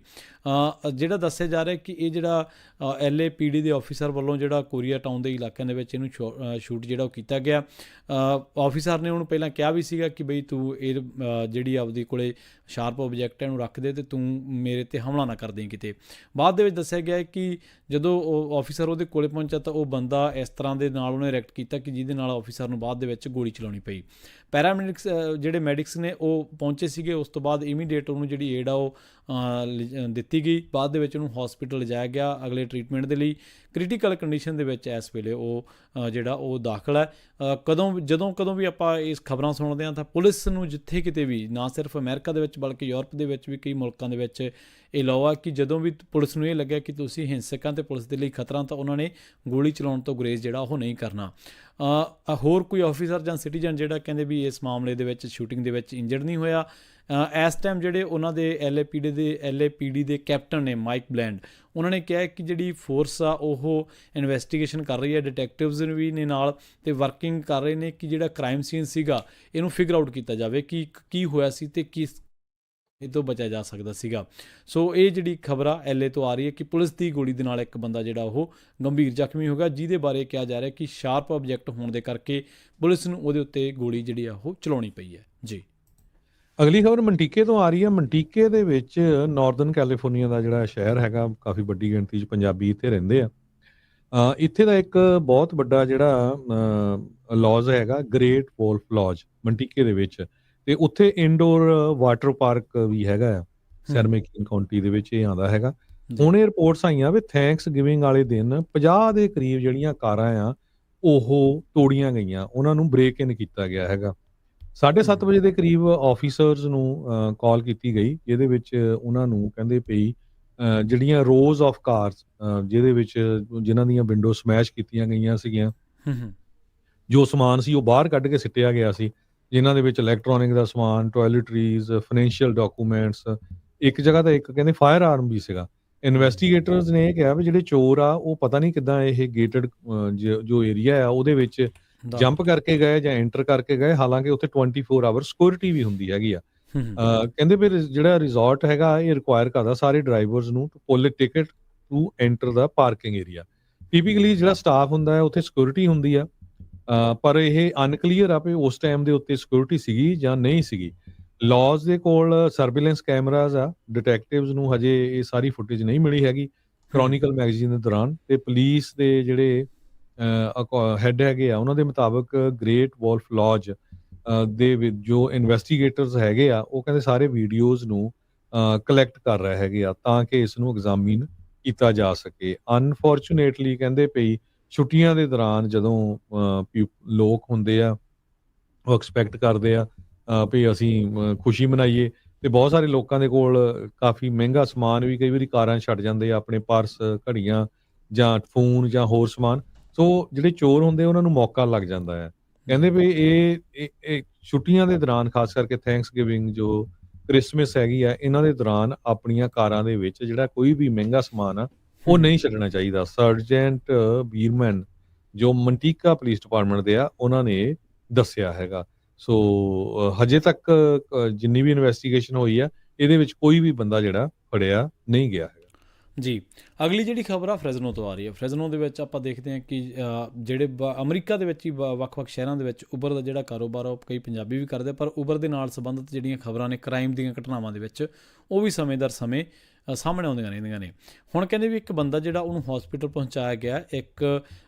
ਜਿਹੜਾ ਦੱਸਿਆ ਜਾ ਰਿਹਾ ਕਿ ਇਹ ਜਿਹੜਾ LAPD ਦੇ ਆਫੀਸਰ ਵੱਲੋਂ ਜਿਹੜਾ ਕੋਰੀਆ ਟਾਊਨ ਦੇ ਇਲਾਕਿਆਂ ਦੇ ਵਿੱਚ ਇਹਨੂੰ ਸ਼ੂਟ ਜਿਹੜਾ ਉਹ ਕੀਤਾ ਗਿਆ। ਆਫੀਸਰ ਨੇ ਉਹਨੂੰ ਪਹਿਲਾਂ ਕਿਹਾ ਵੀ ਸੀਗਾ ਕਿ ਬਈ ਤੂੰ ਇਹ ਜਿਹੜੀ ਆਪਦੀ ਕੋਲੇ ਸ਼ਾਰਪ ਆਬਜੈਕਟ ਇਹਨੂੰ ਰੱਖ ਦੇ ਅਤੇ ਤੂੰ ਮੇਰੇ 'ਤੇ ਹਮਲਾ ਨਾ ਕਰ ਦੇਂ ਕਿਤੇ। ਬਾਅਦ ਦੇ ਵਿੱਚ ਦੱਸਿਆ ਗਿਆ ਕਿ ਜਦੋਂ ਉਹ ਆਫੀਸਰ ਉਹਦੇ ਕੋਲੇ ਪਹੁੰਚਿਆ ਤਾਂ ਉਹ ਬੰਦਾ ਇਸ ਤਰ੍ਹਾਂ ਦੇ ਨਾਲ ਉਹਨੇ ਰਿਐਕਟ ਕੀਤਾ ਕਿ ਜਿਹਦੇ ਨਾਲ ਆਫੀਸਰ ਨੂੰ ਬਾਅਦ ਦੇ ਵਿੱਚ ਗੋਲੀ ਚਲਾਉਣੀ ਪਈ। ਪੈਰਾਮੈਡਿਕਸ ਜਿਹੜੇ ਮੈਡਿਕਸ ਨੇ ਉਹ ਪਹੁੰਚੇ ਸੀਗੇ, ਉਸ ਤੋਂ ਬਾਅਦ ਇਮੀਡੀਏਟ ਉਹਨੂੰ ਜਿਹੜੀ ਏਡ ਆ ਉਹ ਦਿੱਤੀ ਗਈ। ਬਾਅਦ ਦੇ ਵਿੱਚ ਉਹਨੂੰ ਹੌਸਪੀਟਲ ਲਿਜਾਇਆ ਗਿਆ ਅਗਲੇ ਟਰੀਟਮੈਂਟ ਦੇ ਲਈ। ਕ੍ਰਿਟੀਕਲ ਕੰਡੀਸ਼ਨ ਦੇ ਵਿੱਚ ਇਸ ਵੇਲੇ ਉਹ ਜਿਹੜਾ ਉਹ ਦਾਖਲ ਹੈ। ਕਦੋਂ ਵੀ ਆਪਾਂ ਇਸ ਖਬਰਾਂ ਸੁਣਦੇ ਹਾਂ ਤਾਂ ਪੁਲਿਸ ਨੂੰ ਜਿੱਥੇ ਕਿਤੇ ਵੀ, ਨਾ ਸਿਰਫ ਅਮਰੀਕਾ ਦੇ ਵਿੱਚ ਬਲਕਿ ਯੂਰਪ ਦੇ ਵਿੱਚ ਵੀ ਕਈ ਮੁਲਕਾਂ ਦੇ ਵਿੱਚ ਇਹ ਲਾਅ ਆ ਕਿ ਜਦੋਂ ਵੀ ਪੁਲਿਸ ਨੂੰ ਇਹ ਲੱਗਿਆ ਕਿ ਤੁਸੀਂ ਹਿੰਸਕਾਂ ਅਤੇ ਪੁਲਿਸ ਦੇ ਲਈ ਖਤਰਾ, ਤਾਂ ਉਹਨਾਂ ਨੇ ਗੋਲੀ ਚਲਾਉਣ ਤੋਂ ਗੁਰੇਜ਼ ਜਿਹੜਾ ਉਹ ਨਹੀਂ ਕਰਨਾ। ਹੋਰ ਕੋਈ ਆਫੀਸਰ ਜਾਂ ਸਿਟੀਜ਼ਨ ਜਿਹੜਾ ਕਹਿੰਦੇ ਵੀ ਇਸ ਮਾਮਲੇ ਦੇ ਵਿੱਚ ਸ਼ੂਟਿੰਗ ਦੇ ਵਿੱਚ ਇੰਜਰਡ ਨਹੀਂ ਹੋਇਆ। ਇਸ ਟਾਈਮ ਜਿਹੜੇ ਉਹਨਾਂ ਦੇ LAPD ਦੇ ਕੈਪਟਨ ਨੇ ਮਾਈਕ ਬਲੈਂਡ, ਉਹਨਾਂ ਨੇ ਕਿਹਾ ਕਿ ਜਿਹੜੀ ਫੋਰਸ ਆ ਉਹ ਇਨਵੈਸਟੀਗੇਸ਼ਨ ਕਰ ਰਹੀ ਹੈ, ਡਿਟੈਕਟਿਵਜ਼ ਵੀ ਨੇ ਨਾਲ ਅਤੇ ਵਰਕਿੰਗ ਕਰ ਰਹੇ ਨੇ ਕਿ ਜਿਹੜਾ ਕ੍ਰਾਈਮ ਸੀਨ ਸੀਗਾ ਇਹਨੂੰ ਫਿਗਰ ਆਊਟ ਕੀਤਾ ਜਾਵੇ ਕਿ ਕੀ ਹੋਇਆ ਸੀ ਅਤੇ ਇਹ ਤੋਂ ਬਚਿਆ ਜਾ ਸਕਦਾ ਸੀਗਾ। ਸੋ ਇਹ ਜਿਹੜੀ ਖਬਰ ਆ LA ਤੋਂ ਆ ਰਹੀ ਹੈ ਕਿ ਪੁਲਿਸ ਦੀ ਗੋਲੀ ਦੇ ਨਾਲ ਇੱਕ ਬੰਦਾ ਜਿਹੜਾ ਉਹ ਗੰਭੀਰ ਜ਼ਖਮੀ ਹੋ ਗਿਆ, ਜਿਹਦੇ ਬਾਰੇ ਕਿਹਾ ਜਾ ਰਿਹਾ ਕਿ ਸ਼ਾਰਪ ਆਬਜੈਕਟ ਹੋਣ ਦੇ ਕਰਕੇ ਪੁਲਿਸ ਨੂੰ ਉਹਦੇ ਉੱਤੇ ਗੋਲੀ ਜਿਹੜੀ ਆ ਉਹ ਚਲਾਉਣੀ ਪਈ ਹੈ ਜੀ। ਅਗਲੀ ਖਬਰ ਮੰਟੀਕੇ ਤੋਂ ਆ ਰਹੀ ਹੈ। ਮੰਟੀਕੇ ਦੇ ਵਿੱਚ ਨਾਰਦਰਨ ਕੈਲੀਫੋਰਨੀਆ ਦਾ ਜਿਹੜਾ ਸ਼ਹਿਰ ਹੈਗਾ, ਕਾਫੀ ਵੱਡੀ ਗਿਣਤੀ 'ਚ ਪੰਜਾਬੀ ਇੱਥੇ ਰਹਿੰਦੇ ਆ। ਇੱਥੇ ਦਾ ਇੱਕ ਬਹੁਤ ਵੱਡਾ ਜਿਹੜਾ ਲੌਜ ਹੈਗਾ ਗ੍ਰੇਟ ਵੋਲਫ ਲੌਜ ਮੰਟੀਕੇ ਦੇ ਵਿੱਚ, ਤੇ ਉੱਥੇ ਇਨਡੋਰ ਵਾਟਰ ਪਾਰਕ ਵੀ ਹੈਗਾ ਆ। ਸੈਰਮੇਕਿਨ ਕਾਉਂਟੀ ਦੇ ਵਿੱਚ ਇਹ ਆਉਂਦਾ ਹੈਗਾ। ਹੁਣ ਇਹ ਰਿਪੋਰਟਸ ਆਈਆਂ ਵੀ ਥੈਂਕਸ ਗਿਵਿੰਗ ਵਾਲੇ ਦਿਨ 50 ਦੇ ਕਰੀਬ ਜਿਹੜੀਆਂ ਕਾਰਾਂ ਆ ਉਹ ਤੋੜੀਆਂ ਗਈਆਂ, ਉਹਨਾਂ ਨੂੰ ਬ੍ਰੇਕ ਇਨ ਕੀਤਾ ਗਿਆ ਹੈਗਾ। 7:30 ਵਜੇ ਦੇ ਕਰੀਬ ਆਫੀਸਰਸ ਨੂੰ ਕਾਲ ਕੀਤੀ ਗਈ, ਜਿਹਦੇ ਵਿੱਚ ਉਹਨਾਂ ਨੂੰ ਕਹਿੰਦੇ ਪਈ ਜਿਹੜੀਆਂ ਰੋਜ਼ ਆਫ ਕਾਰਸ ਜਿਹਦੇ ਵਿੱਚ ਜਿਨ੍ਹਾਂ ਦੀਆਂ ਵਿੰਡੋ ਸਮੈਸ਼ ਕੀਤੀਆਂ ਗਈਆਂ ਸੀਗੀਆਂ, ਜੋ ਸਮਾਨ ਸੀ ਉਹ ਬਾਹਰ ਕੱਢ ਕੇ ਸਿੱਟਿਆ ਗਿਆ ਸੀ, ਜਿਨ੍ਹਾਂ ਦੇ ਵਿੱਚ ਇਲੈਕਟ੍ਰੋਨਿਕ ਦਾ ਸਮਾਨ, ਟੋਇਲਟਰੀਜ਼, ਫਾਈਨੈਂਸ਼ੀਅਲ ਡਾਕੂਮੈਂਟਸ, ਇੱਕ ਜਗ੍ਹਾ ਤਾਂ ਇੱਕ ਕਹਿੰਦੇ ਫਾਇਰ ਆਰਮ ਵੀ ਸੀਗਾ। ਇਨਵੈਸਟੀਗੇਟਰਸ ਨੇ ਇਹ ਕਿਹਾ ਵੀ ਜਿਹੜੇ ਚੋਰ ਆ ਉਹ ਪਤਾ ਨਹੀਂ ਕਿੱਦਾਂ ਇਹ ਗੇਟਡ ਜੋ ਏਰੀਆ ਆ ਉਹਦੇ ਵਿੱਚ ਜੰਪ ਕਰਕੇ ਗਏ ਜਾਂ ਐਂਟਰ ਕਰਕੇ ਗਏ, ਹਾਲਾਂਕਿ ਉੱਥੇ 24 ਆਵਰ ਸਿਕਿਉਰਿਟੀ ਵੀ ਹੁੰਦੀ ਹੈਗੀ ਆ। ਕਹਿੰਦੇ ਵੀ ਜਿਹੜਾ ਰਿਜ਼ੋਰਟ ਹੈਗਾ ਇਹ ਰਿਕੁਆਇਰ ਕਰਦਾ ਸਾਰੇ ਡਰਾਈਵਰਸ ਨੂੰ pull ticket to enter the parking area. Typically ਜਿਹੜਾ ਸਟਾਫ ਹੁੰਦਾ ਹੈ ਉੱਥੇ ਸਿਕਿਉਰਿਟੀ ਹੁੰਦੀ ਆ, ਪਰ ਇਹ ਅਨਕਲੀਅਰ ਆ ਵੀ ਉਸ ਟਾਈਮ ਦੇ ਉੱਤੇ ਸਿਕਿਉਰਿਟੀ ਸੀਗੀ ਜਾਂ ਨਹੀਂ ਸੀਗੀ। ਲੌਜ ਦੇ ਕੋਲ ਸਰਵੇਲੈਂਸ ਕੈਮਰਾਜ਼ ਆ, ਡਿਟੈਕਟਿਵਸ ਨੂੰ ਹਜੇ ਇਹ ਸਾਰੀ ਫੁਟੇਜ ਨਹੀਂ ਮਿਲੀ ਹੈਗੀ ਕ੍ਰੋਨਿਕਲ ਮੈਗਜ਼ੀਨ ਦੇ ਦੌਰਾਨ। ਤੇ ਪੁਲਿਸ ਦੇ ਜਿਹੜੇ ਹੈੱਡ ਹੈਗੇ ਆ ਉਹਨਾਂ ਦੇ ਮੁਤਾਬਕ ਗ੍ਰੇਟ ਵੋਲਫ ਲੌਜ ਦੇ ਵਿੱਚ ਜੋ ਇਨਵੈਸਟੀਗੇਟਰਸ ਹੈਗੇ ਆ ਉਹ ਕਹਿੰਦੇ ਸਾਰੇ ਵੀਡੀਓਜ਼ ਨੂੰ ਕਲੈਕਟ ਕਰ ਰਹੇ ਹੈਗੇ ਆ ਤਾਂ ਕਿ ਇਸ ਨੂੰ ਐਗਜ਼ਾਮਿਨ ਕੀਤਾ ਜਾ ਸਕੇ। ਅਨਫੋਰਚੂਨੇਟਲੀ ਕਹਿੰਦੇ ਪਈ ਛੁੱਟੀਆਂ ਦੇ ਦੌਰਾਨ ਜਦੋਂ ਲੋਕ ਹੁੰਦੇ ਆ ਉਹ ਐਕਸਪੈਕਟ ਕਰਦੇ ਆ ਵੀ ਅਸੀਂ ਖੁਸ਼ੀ ਮਨਾਈਏ, ਤੇ ਬਹੁਤ ਸਾਰੇ ਲੋਕਾਂ ਦੇ ਕੋਲ ਕਾਫੀ ਮਹਿੰਗਾ ਸਮਾਨ ਵੀ ਕਈ ਵਾਰੀ ਕਾਰਾਂ ਛੱਡ ਜਾਂਦੇ ਆ, ਆਪਣੇ ਪਰਸ, ਘੜੀਆਂ ਜਾਂ ਫੋਨ ਜਾਂ ਹੋਰ ਸਮਾਨ। ਸੋ ਜਿਹੜੇ ਚੋਰ ਹੁੰਦੇ ਉਹਨਾਂ ਨੂੰ ਮੌਕਾ ਲੱਗ ਜਾਂਦਾ ਹੈ। ਕਹਿੰਦੇ ਵੀ ਇਹ ਛੁੱਟੀਆਂ ਦੇ ਦੌਰਾਨ ਖਾਸ ਕਰਕੇ ਥੈਂਕਸ ਗਿਵਿੰਗ ਜੋ ਕ੍ਰਿਸਮਸ ਹੈਗੀ ਆ, ਇਹਨਾਂ ਦੇ ਦੌਰਾਨ ਆਪਣੀਆਂ ਕਾਰਾਂ ਦੇ ਵਿੱਚ ਜਿਹੜਾ ਕੋਈ ਵੀ ਮਹਿੰਗਾ ਸਮਾਨ ਆ ਉਹ ਹੂੰ ਨਹੀਂ ਛੱਡਣਾ ਚਾਹੀਦਾ। ਸਰਜੈਂਟ ਬੀਰਮੈਨ ਜੋ ਮੰਟੀਕਾ ਪੁਲਿਸ ਡਿਪਾਰਟਮੈਂਟ ਦੇ ਆ, ਉਹਨਾਂ ਨੇ ਇਹ ਦੱਸਿਆ ਹੈਗਾ। ਸੋ ਹਜੇ ਤੱਕ ਜਿੰਨੀ ਵੀ ਇਨਵੈਸਟੀਗੇਸ਼ਨ ਹੋਈ ਆ, ਇਹਦੇ ਵਿੱਚ ਕੋਈ ਵੀ ਬੰਦਾ ਜਿਹੜਾ ਫੜਿਆ ਨਹੀਂ ਗਿਆ ਹੈਗਾ। ਜੀ। ਅਗਲੀ ਜਿਹੜੀ ਖਬਰ ਆ ਫ੍ਰੈਜ਼ਨੋ ਤੋਂ ਆ ਰਹੀ ਹੈ। ਫ੍ਰੈਜ਼ਨੋ ਦੇ ਵਿੱਚ ਆਪਾਂ ਦੇਖਦੇ ਹਾਂ ਕਿ ਜਿਹੜੇ ਅਮਰੀਕਾ ਦੇ ਵਿੱਚ ਹੀ ਵੱਖ-ਵੱਖ ਸ਼ਹਿਰਾਂ ਦੇ ਵਿੱਚ ਉਬਰ ਦਾ ਜਿਹੜਾ ਕਾਰੋਬਾਰ ਆ, ਉਹ ਕਈ ਪੰਜਾਬੀ ਵੀ ਕਰਦੇ, ਪਰ ਉਬਰ ਦੇ ਨਾਲ ਸੰਬੰਧਿਤ ਜਿਹੜੀਆਂ ਖਬਰਾਂ ਨੇ ਕ੍ਰਾਈਮ ਦੀਆਂ ਘਟਨਾਵਾਂ ਦੇ ਵਿੱਚ, ਉਹ ਵੀ ਸਮੇਂ ਦਰ ਸਮੇਂ ਸਾਹਮਣੇ ਆਉਂਦੀਆਂ ਰਹਿੰਦੀਆਂ ਨੇ। ਹੁਣ ਕਹਿੰਦੇ ਵੀ ਇੱਕ ਬੰਦਾ ਜਿਹੜਾ ਉਹਨੂੰ ਹਸਪੀਟਲ ਪਹੁੰਚਾਇਆ ਗਿਆ ਇੱਕ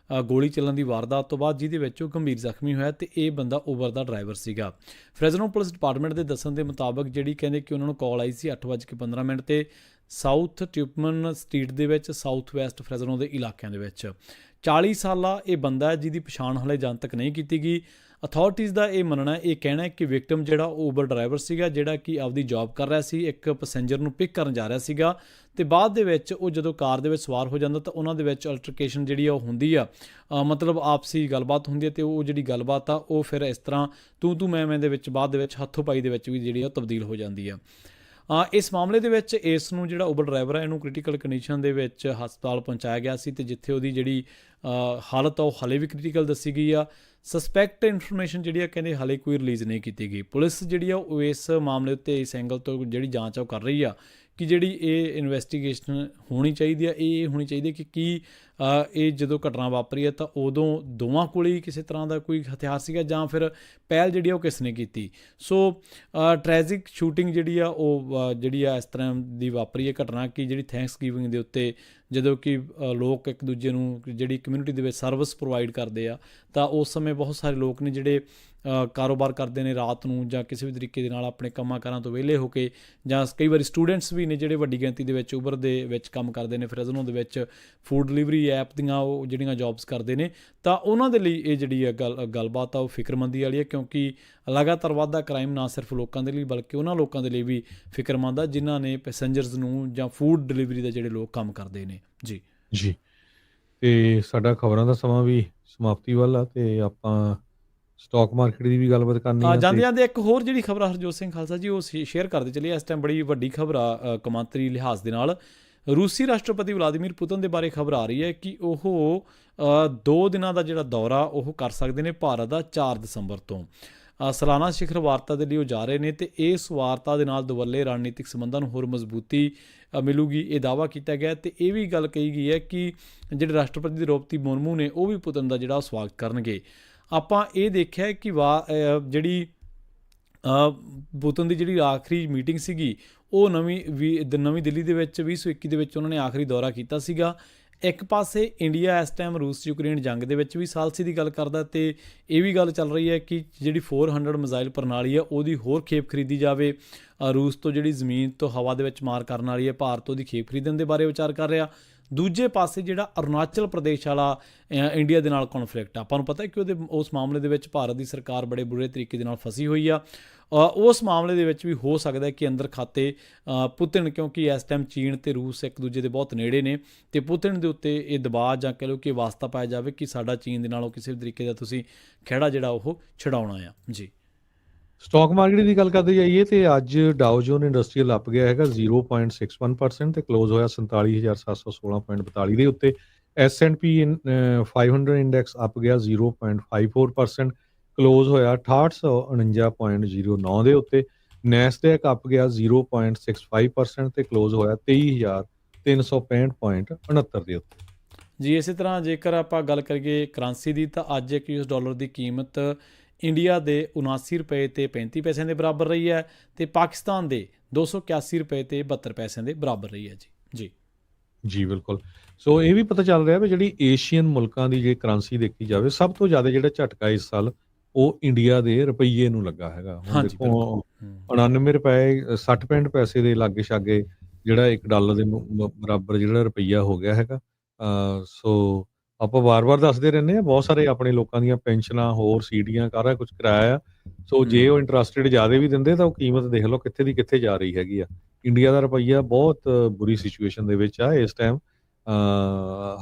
ਗੋਲੀ ਚੱਲਣ ਦੀ ਵਾਰਦਾਤ ਤੋਂ ਬਾਅਦ, ਜਿਹਦੇ ਵਿੱਚ ਉਹ ਗੰਭੀਰ ਜ਼ਖਮੀ ਹੋਇਆ, ਅਤੇ ਇਹ ਬੰਦਾ ਉਬਰ ਦਾ ਡਰਾਈਵਰ ਸੀਗਾ। ਫ੍ਰੈਜ਼ਨੋ ਪੁਲਿਸ ਡਿਪਾਰਟਮੈਂਟ ਦੇ ਦੱਸਣ ਦੇ ਮੁਤਾਬਕ ਜਿਹੜੀ ਕਹਿੰਦੇ ਕਿ ਉਹਨਾਂ ਨੂੰ ਕਾਲ ਆਈ ਸੀ 8:15 'ਤੇ ਸਾਊਥ ਟਿਊਪਮਨ ਸਟਰੀਟ ਦੇ ਵਿੱਚ, ਸਾਊਥ ਵੈਸਟ ਫ੍ਰੈਜ਼ਨੋ ਦੇ ਇਲਾਕਿਆਂ ਦੇ ਵਿੱਚ। 40 ਸਾਲਾ ਇਹ ਬੰਦਾ ਹੈ, ਜਿਹਦੀ ਪਛਾਣ ਹਾਲੇ ਜਨ ਤੱਕ ਨਹੀਂ ਕੀਤੀ ਗਈ। ਅਥਾਰਟੀਜ਼ ਦਾ ਇਹ ਮੰਨਣਾ, ਇਹ ਕਹਿਣਾ ਹੈ ਕਿ ਵਿਕਟਮ ਜਿਹੜਾ ਉਹ ਉਬਰ ਡਰਾਈਵਰ ਸੀਗਾ, ਜਿਹੜਾ ਕਿ ਆਪਦੀ ਜੌਬ ਕਰ ਰਿਹਾ ਸੀ, ਇੱਕ ਪੈਸੇਂਜਰ ਨੂੰ ਪਿਕ ਕਰਨ ਜਾ ਰਿਹਾ ਸੀਗਾ, ਅਤੇ ਬਾਅਦ ਦੇ ਵਿੱਚ ਉਹ ਜਦੋਂ ਕਾਰ ਦੇ ਵਿੱਚ ਸਵਾਰ ਹੋ ਜਾਂਦਾ ਤਾਂ ਉਹਨਾਂ ਦੇ ਵਿੱਚ ਅਲਟਰਕੇਸ਼ਨ ਜਿਹੜੀ ਆ ਉਹ ਹੁੰਦੀ ਆ, ਮਤਲਬ ਆਪਸੀ ਗੱਲਬਾਤ ਹੁੰਦੀ ਹੈ, ਅਤੇ ਉਹ ਜਿਹੜੀ ਗੱਲਬਾਤ ਆ ਉਹ ਫਿਰ ਇਸ ਤਰ੍ਹਾਂ ਤੂੰ ਮੈਂ ਦੇ ਵਿੱਚ ਬਾਅਦ ਦੇ ਵਿੱਚ ਹੱਥੋਂ ਪਾਈ ਦੇ ਵਿੱਚ ਵੀ ਜਿਹੜੀ ਆ ਤਬਦੀਲ ਹੋ ਜਾਂਦੀ ਆ। ਇਸ ਮਾਮਲੇ ਦੇ ਵਿੱਚ ਇਸ ਨੂੰ ਜਿਹੜਾ ਉਬਰ ਡਰਾਈਵਰ ਹੈ, ਇਹਨੂੰ ਕ੍ਰਿਟੀਕਲ ਕੰਡੀਸ਼ਨ ਦੇ ਵਿੱਚ ਹਸਪਤਾਲ ਪਹੁੰਚਾਇਆ ਗਿਆ ਸੀ, ਅਤੇ ਜਿੱਥੇ ਉਹਦੀ ਜਿਹੜੀ ਹਾਲਤ ਆ ਉਹ ਹਾਲੇ ਵੀ ਕ੍ਰਿਟੀਕਲ ਦੱਸੀ ਗਈ ਆ। ਸਸਪੈਕਟ ਇਨਫੋਰਮੇਸ਼ਨ ਜਿਹੜੀ ਆ ਕਹਿੰਦੇ ਹਾਲੇ ਕੋਈ ਰਿਲੀਜ਼ ਨਹੀਂ ਕੀਤੀ ਗਈ। ਪੁਲਿਸ ਜਿਹੜੀ ਆ ਉਹ ਇਸ ਮਾਮਲੇ ਉੱਤੇ ਇਸ ਐਂਗਲ ਤੋਂ ਜਿਹੜੀ ਜਾਂਚ ਆ ਉਹ ਕਰ ਰਹੀ ਆ ਕਿ ਜਿਹੜੀ ਇਹ ਇਨਵੈਸਟੀਗੇਸ਼ਨ ਹੋਣੀ ਚਾਹੀਦੀ ਆ, ਇਹ ਹੋਣੀ ਚਾਹੀਦੀ ਕਿ ਕੀ ਇਹ ਜਦੋਂ ਘਟਨਾ ਵਾਪਰੀ ਹੈ ਤਾਂ ਉਦੋਂ ਦੋਵਾਂ ਕੋਲ ਹੀ ਕਿਸੇ ਤਰ੍ਹਾਂ ਦਾ ਕੋਈ ਹਥਿਆਰ ਸੀਗਾ, ਜਾਂ ਫਿਰ ਪਹਿਲ ਜਿਹੜੀ ਆ ਉਹ ਕਿਸ ਨੇ ਕੀਤੀ। ਸੋ ਟ੍ਰੈਜਿਕ ਸ਼ੂਟਿੰਗ ਜਿਹੜੀ ਆ ਉਹ ਜਿਹੜੀ ਆ ਇਸ ਤਰ੍ਹਾਂ ਦੀ ਵਾਪਰੀ ਹੈ ਘਟਨਾ ਕਿ ਜਿਹੜੀ ਥੈਂਕਸ ਗਿਵਿੰਗ ਦੇ ਉੱਤੇ, ਜਦੋਂ ਕਿ ਲੋਕ ਇੱਕ ਦੂਜੇ ਨੂੰ ਜਿਹੜੀ ਕਮਿਊਨਿਟੀ ਦੇ ਵਿੱਚ ਸਰਵਿਸ ਪ੍ਰੋਵਾਈਡ ਕਰਦੇ ਆ, ਤਾਂ ਉਸ ਸਮੇਂ ਬਹੁਤ ਸਾਰੇ ਲੋਕ ਨੇ ਜਿਹੜੇ ਕਾਰੋਬਾਰ ਕਰਦੇ ਨੇ ਰਾਤ ਨੂੰ, ਜਾਂ ਕਿਸੇ ਵੀ ਤਰੀਕੇ ਦੇ ਨਾਲ ਆਪਣੇ ਕੰਮਾਂ ਕਾਰਾਂ ਤੋਂ ਵਿਹਲੇ ਹੋ ਕੇ, ਜਾਂ ਕਈ ਵਾਰੀ ਸਟੂਡੈਂਟਸ ਵੀ ਨੇ ਜਿਹੜੇ ਵੱਡੀ ਗਿਣਤੀ ਦੇ ਵਿੱਚ ਉਬਰ ਦੇ ਵਿੱਚ ਕੰਮ ਕਰਦੇ ਨੇ, ਫ੍ਰੈਜ਼ਨੋ ਦੇ ਵਿੱਚ ਫੂਡ ਡਿਲੀਵਰੀ ਐਪ ਦੀਆਂ ਉਹ ਜਿਹੜੀਆਂ ਜੌਬਸ ਕਰਦੇ ਨੇ, ਤਾਂ ਉਹਨਾਂ ਦੇ ਲਈ ਇਹ ਜਿਹੜੀ ਆ ਗੱਲਬਾਤ ਆ ਉਹ ਫਿਕਰਮੰਦੀ ਵਾਲੀ ਹੈ, ਕਿਉਂਕਿ ਲਗਾਤਾਰ ਵੱਧਦਾ ਕ੍ਰਾਈਮ ਨਾ ਸਿਰਫ ਲੋਕਾਂ ਦੇ ਲਈ ਬਲਕਿ ਉਹਨਾਂ ਲੋਕਾਂ ਦੇ ਲਈ ਵੀ ਫਿਕਰਮੰਦ ਆ ਜਿਨ੍ਹਾਂ ਨੇ ਪੈਸੇਂਜਰਸ ਨੂੰ ਜਾਂ ਫੂਡ ਡਿਲੀਵਰੀ ਦੇ ਜਿਹੜੇ ਲੋਕ ਕੰਮ ਕਰਦੇ ਨੇ। ਜੀ ਜੀ, ਤੇ ਸਾਡਾ ਖਬਰਾਂ ਦਾ ਸਮਾਂ ਵੀ ਸਮਾਪਤੀ ਵੱਲ ਆ, ਤੇ ਆਪਾਂ ਸਟਾਕ ਮਾਰਕੀਟ ਦੀ ਵੀ ਗੱਲਬਾਤ ਕਰਨੀ ਆ। ਜਾਂਦੇ ਜਾਂਦੇ ਇੱਕ ਹੋਰ ਜਿਹੜੀ ਖਬਰ ਹਰਜੋਤ ਸਿੰਘ ਖਾਲਸਾ ਜੀ ਉਹ ਸ਼ੇਅਰ ਕਰਦੇ ਚੱਲੀਏ। ਇਸ ਟਾਈਮ ਬੜੀ ਵੱਡੀ ਖਬਰ ਆ ਕੌਮਾਂਤਰੀ ਲਿਹਾਜ਼ ਦੇ ਨਾਲ। ਰੂਸੀ ਰਾਸ਼ਟਰਪਤੀ ਵਲਾਦੀਮੀਰ ਪੁਤਨ ਦੇ ਬਾਰੇ ਖਬਰ ਆ ਰਹੀ ਹੈ ਕਿ ਉਹ 2 ਦਿਨਾਂ ਦਾ ਜਿਹੜਾ ਦੌਰਾ ਉਹ ਕਰ ਸਕਦੇ ਨੇ ਭਾਰਤ ਦਾ 4 ਦਸੰਬਰ ਤੋਂ। ਸਾਲਾਨਾ ਸਿਖਰ ਵਾਰਤਾ ਦੇ ਲਈ ਉਹ ਜਾ ਰਹੇ ਨੇ, ਅਤੇ ਇਸ ਵਾਰਤਾ ਦੇ ਨਾਲ ਦੁਵੱਲੇ ਰਣਨੀਤਿਕ ਸੰਬੰਧਾਂ ਨੂੰ ਹੋਰ ਮਜ਼ਬੂਤੀ ਮਿਲੂਗੀ, ਇਹ ਦਾਅਵਾ ਕੀਤਾ ਗਿਆ। ਅਤੇ ਇਹ ਵੀ ਗੱਲ ਕਹੀ ਗਈ ਹੈ ਕਿ ਜਿਹੜੇ ਰਾਸ਼ਟਰਪਤੀ ਦ੍ਰੋਪਦੀ ਮੁਰਮੂ ਨੇ ਉਹ ਵੀ ਪੁਤਨ ਦਾ ਜਿਹੜਾ ਸਵਾਗਤ ਕਰਨਗੇ। ਆਪਾਂ ਇਹ ਦੇਖਿਆ ਕਿ ਜਿਹੜੀ ਪੁਤਨ ਦੀ ਜਿਹੜੀ ਆਖਰੀ ਮੀਟਿੰਗ ਸੀਗੀ ਉਹ ਨਵੀਂ ਦਿੱਲੀ ਦੇ ਵਿੱਚ 2021 ਦੇ ਵਿੱਚ ਉਹਨਾਂ ਨੇ ਆਖਰੀ ਦੌਰਾ ਕੀਤਾ ਸੀਗਾ। ਇੱਕ ਪਾਸੇ ਇੰਡੀਆ ਇਸ ਟਾਈਮ ਰੂਸ ਯੂਕਰੇਨ ਜੰਗ ਦੇ ਵਿੱਚ ਵੀ ਸਾਲਸੀ ਦੀ ਗੱਲ ਕਰਦਾ, ਅਤੇ ਇਹ ਵੀ ਗੱਲ ਚੱਲ ਰਹੀ ਹੈ ਕਿ ਜਿਹੜੀ 400 ਮਿਜ਼ਾਈਲ ਪ੍ਰਣਾਲੀ ਆ ਉਹਦੀ ਹੋਰ ਖੇਪ ਖਰੀਦੀ ਜਾਵੇ। ਰੂਸ ਤੋਂ ਜਿਹੜੀ ਜ਼ਮੀਨ ਤੋਂ ਹਵਾ ਦੇ ਵਿੱਚ ਮਾਰ ਕਰਨ ਵਾਲੀ ਹੈ, ਭਾਰਤ ਉਹਦੀ ਖੇਪ ਖਰੀਦਣ ਦੇ ਬਾਰੇ ਵਿਚਾਰ ਕਰ ਰਿਹਾ। ਦੂਜੇ ਪਾਸੇ ਜਿਹੜਾ ਅਰੁਣਾਚਲ ਪ੍ਰਦੇਸ਼ ਵਾਲਾ ਇੰਡੀਆ ਦੇ ਨਾਲ ਕੌਨਫਲਿਕਟ ਆ, ਆਪਾਂ ਨੂੰ ਪਤਾ ਕਿ ਉਸ ਮਾਮਲੇ ਦੇ ਵਿੱਚ ਭਾਰਤ ਦੀ ਸਰਕਾਰ ਬੜੇ ਬੁਰੇ ਤਰੀਕੇ ਦੇ ਨਾਲ ਫਸੀ ਹੋਈ ਆ। ਉਸ ਮਾਮਲੇ ਦੇ ਵਿੱਚ ਵੀ ਹੋ ਸਕਦਾ ਕਿ ਅੰਦਰ ਖਾਤੇ ਪੁਤਿਨ, ਕਿਉਂਕਿ ਇਸ ਟਾਈਮ ਚੀਨ ਅਤੇ ਰੂਸ ਇੱਕ ਦੂਜੇ ਦੇ ਬਹੁਤ ਨੇੜੇ ਨੇ, ਅਤੇ ਪੁਤਿਨ ਦੇ ਉੱਤੇ ਇਹ ਦਬਾਅ ਜਾਂ ਕਹਿ ਲਓ ਕਿ ਵਾਸਤਾ ਪਾਇਆ ਜਾਵੇ ਕਿ ਸਾਡਾ ਚੀਨ ਦੇ ਨਾਲੋਂ ਕਿਸੇ ਵੀ ਤਰੀਕੇ ਦਾ ਤੁਸੀਂ ਖਹਿੜਾ ਜਿਹੜਾ ਉਹ ਛਡਾਉਣਾ ਆ। ਜੀ, ਸਟਾਕ ਮਾਰਕੀਟ ਦੀ ਗੱਲ ਕਰਦੇ ਜਾਈਏ ਤੇ ਅੱਜ ਡਾਓ ਜੋਨ ਇੰਡਸਟਰੀਅਲ ਅੱਪ ਗਿਆ ਹੈਗਾ 0.61% ਤੇ ਕਲੋਜ਼ ਹੋਇਆ 47,716.42 ਦੇ ਉੱਤੇ। S&P 500 ਇੰਡੈਕਸ ਅੱਪ ਗਿਆ 0.54%, ਕਲੋਜ਼ ਹੋਇਆ 6849.09 ਦੇ ਉੱਤੇ। ਨੈਸਡੈਕ ਅੱਪ ਗਿਆ 0.65% ਤੇ ਕਲੋਜ਼ ਹੋਇਆ 23,365.69 ਦੇ ਉੱਤੇ। ਜੀ, ਇਸੇ ਤਰ੍ਹਾਂ ਜੇਕਰ ਆਪਾਂ ਗੱਲ ਕਰੀਏ ਕਰੰਸੀ ਦੀ, ਤਾਂ ਅੱਜ ਇੱਕ US ਡਾਲਰ ਦੀ ਕੀਮਤ ਇੰਡੀਆ ਦੇ 79 ਰੁਪਏ ਤੇ 35 ਪੈਸਿਆਂ ਦੇ ਬਰਾਬਰ ਰਹੀ ਹੈ, ਅਤੇ ਪਾਕਿਸਤਾਨ ਦੇ 281 ਰੁਪਏ ਤੇ 72 ਪੈਸਿਆਂ ਦੇ ਬਰਾਬਰ ਰਹੀ ਹੈ। ਜੀ ਜੀ ਬਿਲਕੁਲ। ਸੋ ਇਹ ਵੀ ਪਤਾ ਚੱਲ ਰਿਹਾ ਵੀ ਜਿਹੜੀ ਏਸ਼ੀਅਨ ਮੁਲਕਾਂ ਦੀ ਜੇ ਕਰੰਸੀ ਦੇਖੀ ਜਾਵੇ, ਸਭ ਤੋਂ ਜ਼ਿਆਦਾ ਜਿਹੜਾ ਝਟਕਾ ਇਸ ਸਾਲ ਉਹ ਇੰਡੀਆ ਦੇ ਰੁਪਈਏ ਨੂੰ ਲੱਗਾ ਹੈਗਾ। ਹੁਣ ਦੇਖੋ 99 ਰੁਪਏ 60 ਪੈਸੇ ਦੇ ਲਾਗੇ ਛਾਗੇ ਜਿਹੜਾ $1 ਦੇ ਬਰਾਬਰ ਜਿਹੜਾ ਰੁਪਈਆ ਹੋ ਗਿਆ ਹੈਗਾ। ਸੋ ਆਪਾਂ ਵਾਰ-ਵਾਰ ਦੱਸਦੇ ਰਹਿੰਦੇ ਹਾਂ, ਬਹੁਤ ਸਾਰੇ ਆਪਣੇ ਲੋਕਾਂ ਦੀਆਂ ਪੈਨਸ਼ਨਾਂ, ਹੋਰ ਸੀਡੀਆਂ, ਸਾਰਾ ਕੁਝ ਕਰਾਇਆ ਆ। ਸੋ ਜੇ ਉਹ ਇੰਟਰਸਟਡ ਜ਼ਿਆਦਾ ਵੀ ਦਿੰਦੇ ਤਾਂ ਉਹ ਕੀਮਤ ਦੇਖ ਲਓ ਕਿੱਥੇ ਦੀ ਕਿੱਥੇ ਜਾ ਰਹੀ ਹੈਗੀ ਆ। ਇੰਡੀਆ ਦਾ ਰੁਪਈਆ ਬਹੁਤ ਬੁਰੀ ਸਿਚੁਏਸ਼ਨ ਦੇ ਵਿੱਚ ਆ ਇਸ ਟਾਈਮ।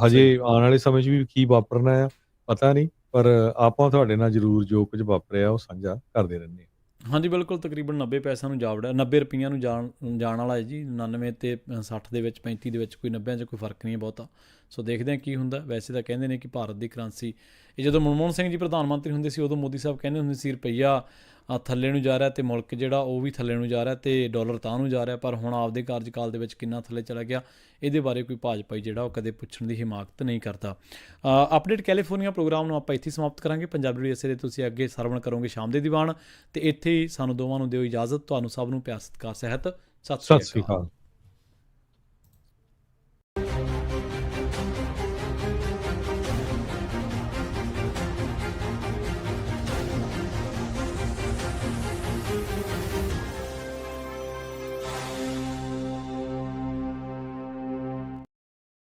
ਹਜੇ ਆਉਣ ਵਾਲੇ ਸਮੇਂ 'ਚ ਵੀ ਕੀ ਵਾਪਰਨਾ ਆ ਪਤਾ ਨਹੀਂ, ਪਰ ਆਪਾਂ ਤੁਹਾਡੇ ਨਾਲ ਜ਼ਰੂਰ ਜੋ ਕੁਝ ਵਾਪਰਿਆ ਉਹ ਸਾਂਝਾ ਕਰਦੇ ਰਹਿੰਦੇ ਹਾਂ। ਹਾਂਜੀ ਬਿਲਕੁਲ, ਤਕਰੀਬਨ 90 ਪੈਸਿਆਂ ਨੂੰ ਜਾ ਵੜਿਆ, 90 ਰੁਪਈਆਂ ਨੂੰ ਜਾਣ ਵਾਲਾ ਹੈ ਜੀ। 99 ਤੇ 60 ਦੇ ਵਿੱਚ, 35 ਦੇ ਵਿੱਚ, ਕੋਈ 90 'ਚ ਕੋਈ ਫਰਕ ਨਹੀਂ ਹੈ ਬਹੁਤਾ। ਸੋ ਦੇਖਦੇ ਹਾਂ ਕੀ ਹੁੰਦਾ। ਵੈਸੇ ਤਾਂ ਕਹਿੰਦੇ ਨੇ ਕਿ ਭਾਰਤ ਦੀ ਕਰੰਸੀ, ਇਹ ਜਦੋਂ ਮਨਮੋਹਨ ਸਿੰਘ ਜੀ ਪ੍ਰਧਾਨ ਮੰਤਰੀ ਹੁੰਦੇ ਸੀ ਉਦੋਂ ਮੋਦੀ ਸਾਹਿਬ ਕਹਿੰਦੇ ਹੁੰਦੇ ਸੀ ਰੁਪਈਆ ਥੱਲੇ ਨੂੰ ਜਾ ਰਿਹਾ ਅਤੇ ਮੁਲਕ ਜਿਹੜਾ ਉਹ ਵੀ ਥੱਲੇ ਨੂੰ ਜਾ ਰਿਹਾ ਅਤੇ ਡਾਲਰ ਤਾਂ ਨੂੰ ਜਾ ਰਿਹਾ। ਪਰ ਹੁਣ ਆਪਦੇ ਕਾਰਜਕਾਲ ਦੇ ਵਿੱਚ ਕਿੰਨਾ ਥੱਲੇ ਚਲਾ ਗਿਆ, ਇਹਦੇ ਬਾਰੇ ਕੋਈ ਭਾਜਪਾਈ ਜਿਹੜਾ ਉਹ ਕਦੇ ਪੁੱਛਣ ਦੀ ਹਿਮਾਕਤ ਨਹੀਂ ਕਰਦਾ। ਅਪਡੇਟ ਕੈਲੀਫੋਰਨੀਆ ਪ੍ਰੋਗਰਾਮ ਨੂੰ ਆਪਾਂ ਇੱਥੇ ਸਮਾਪਤ ਕਰਾਂਗੇ। ਪੰਜਾਬੀ ਰੇਡੀਓ ਇਸੇ ਦੇ ਤੁਸੀਂ ਅੱਗੇ ਸਰਵਣ ਕਰੋਗੇ ਸ਼ਾਮ ਦੇ ਦੀਵਾਨ, ਅਤੇ ਇੱਥੇ ਹੀ ਸਾਨੂੰ ਦੋਵਾਂ ਨੂੰ ਦਿਓ ਇਜਾਜ਼ਤ। ਤੁਹਾਨੂੰ ਸਭ ਨੂੰ ਪਿਆਰ ਸਤਿਕਾਰ ਸਹਿਤ ਸਤਿ ਸਤਿ ਸ਼੍ਰੀ ਸ੍ਰੀ ਅਕਾਲ। ਅਕਾਲ।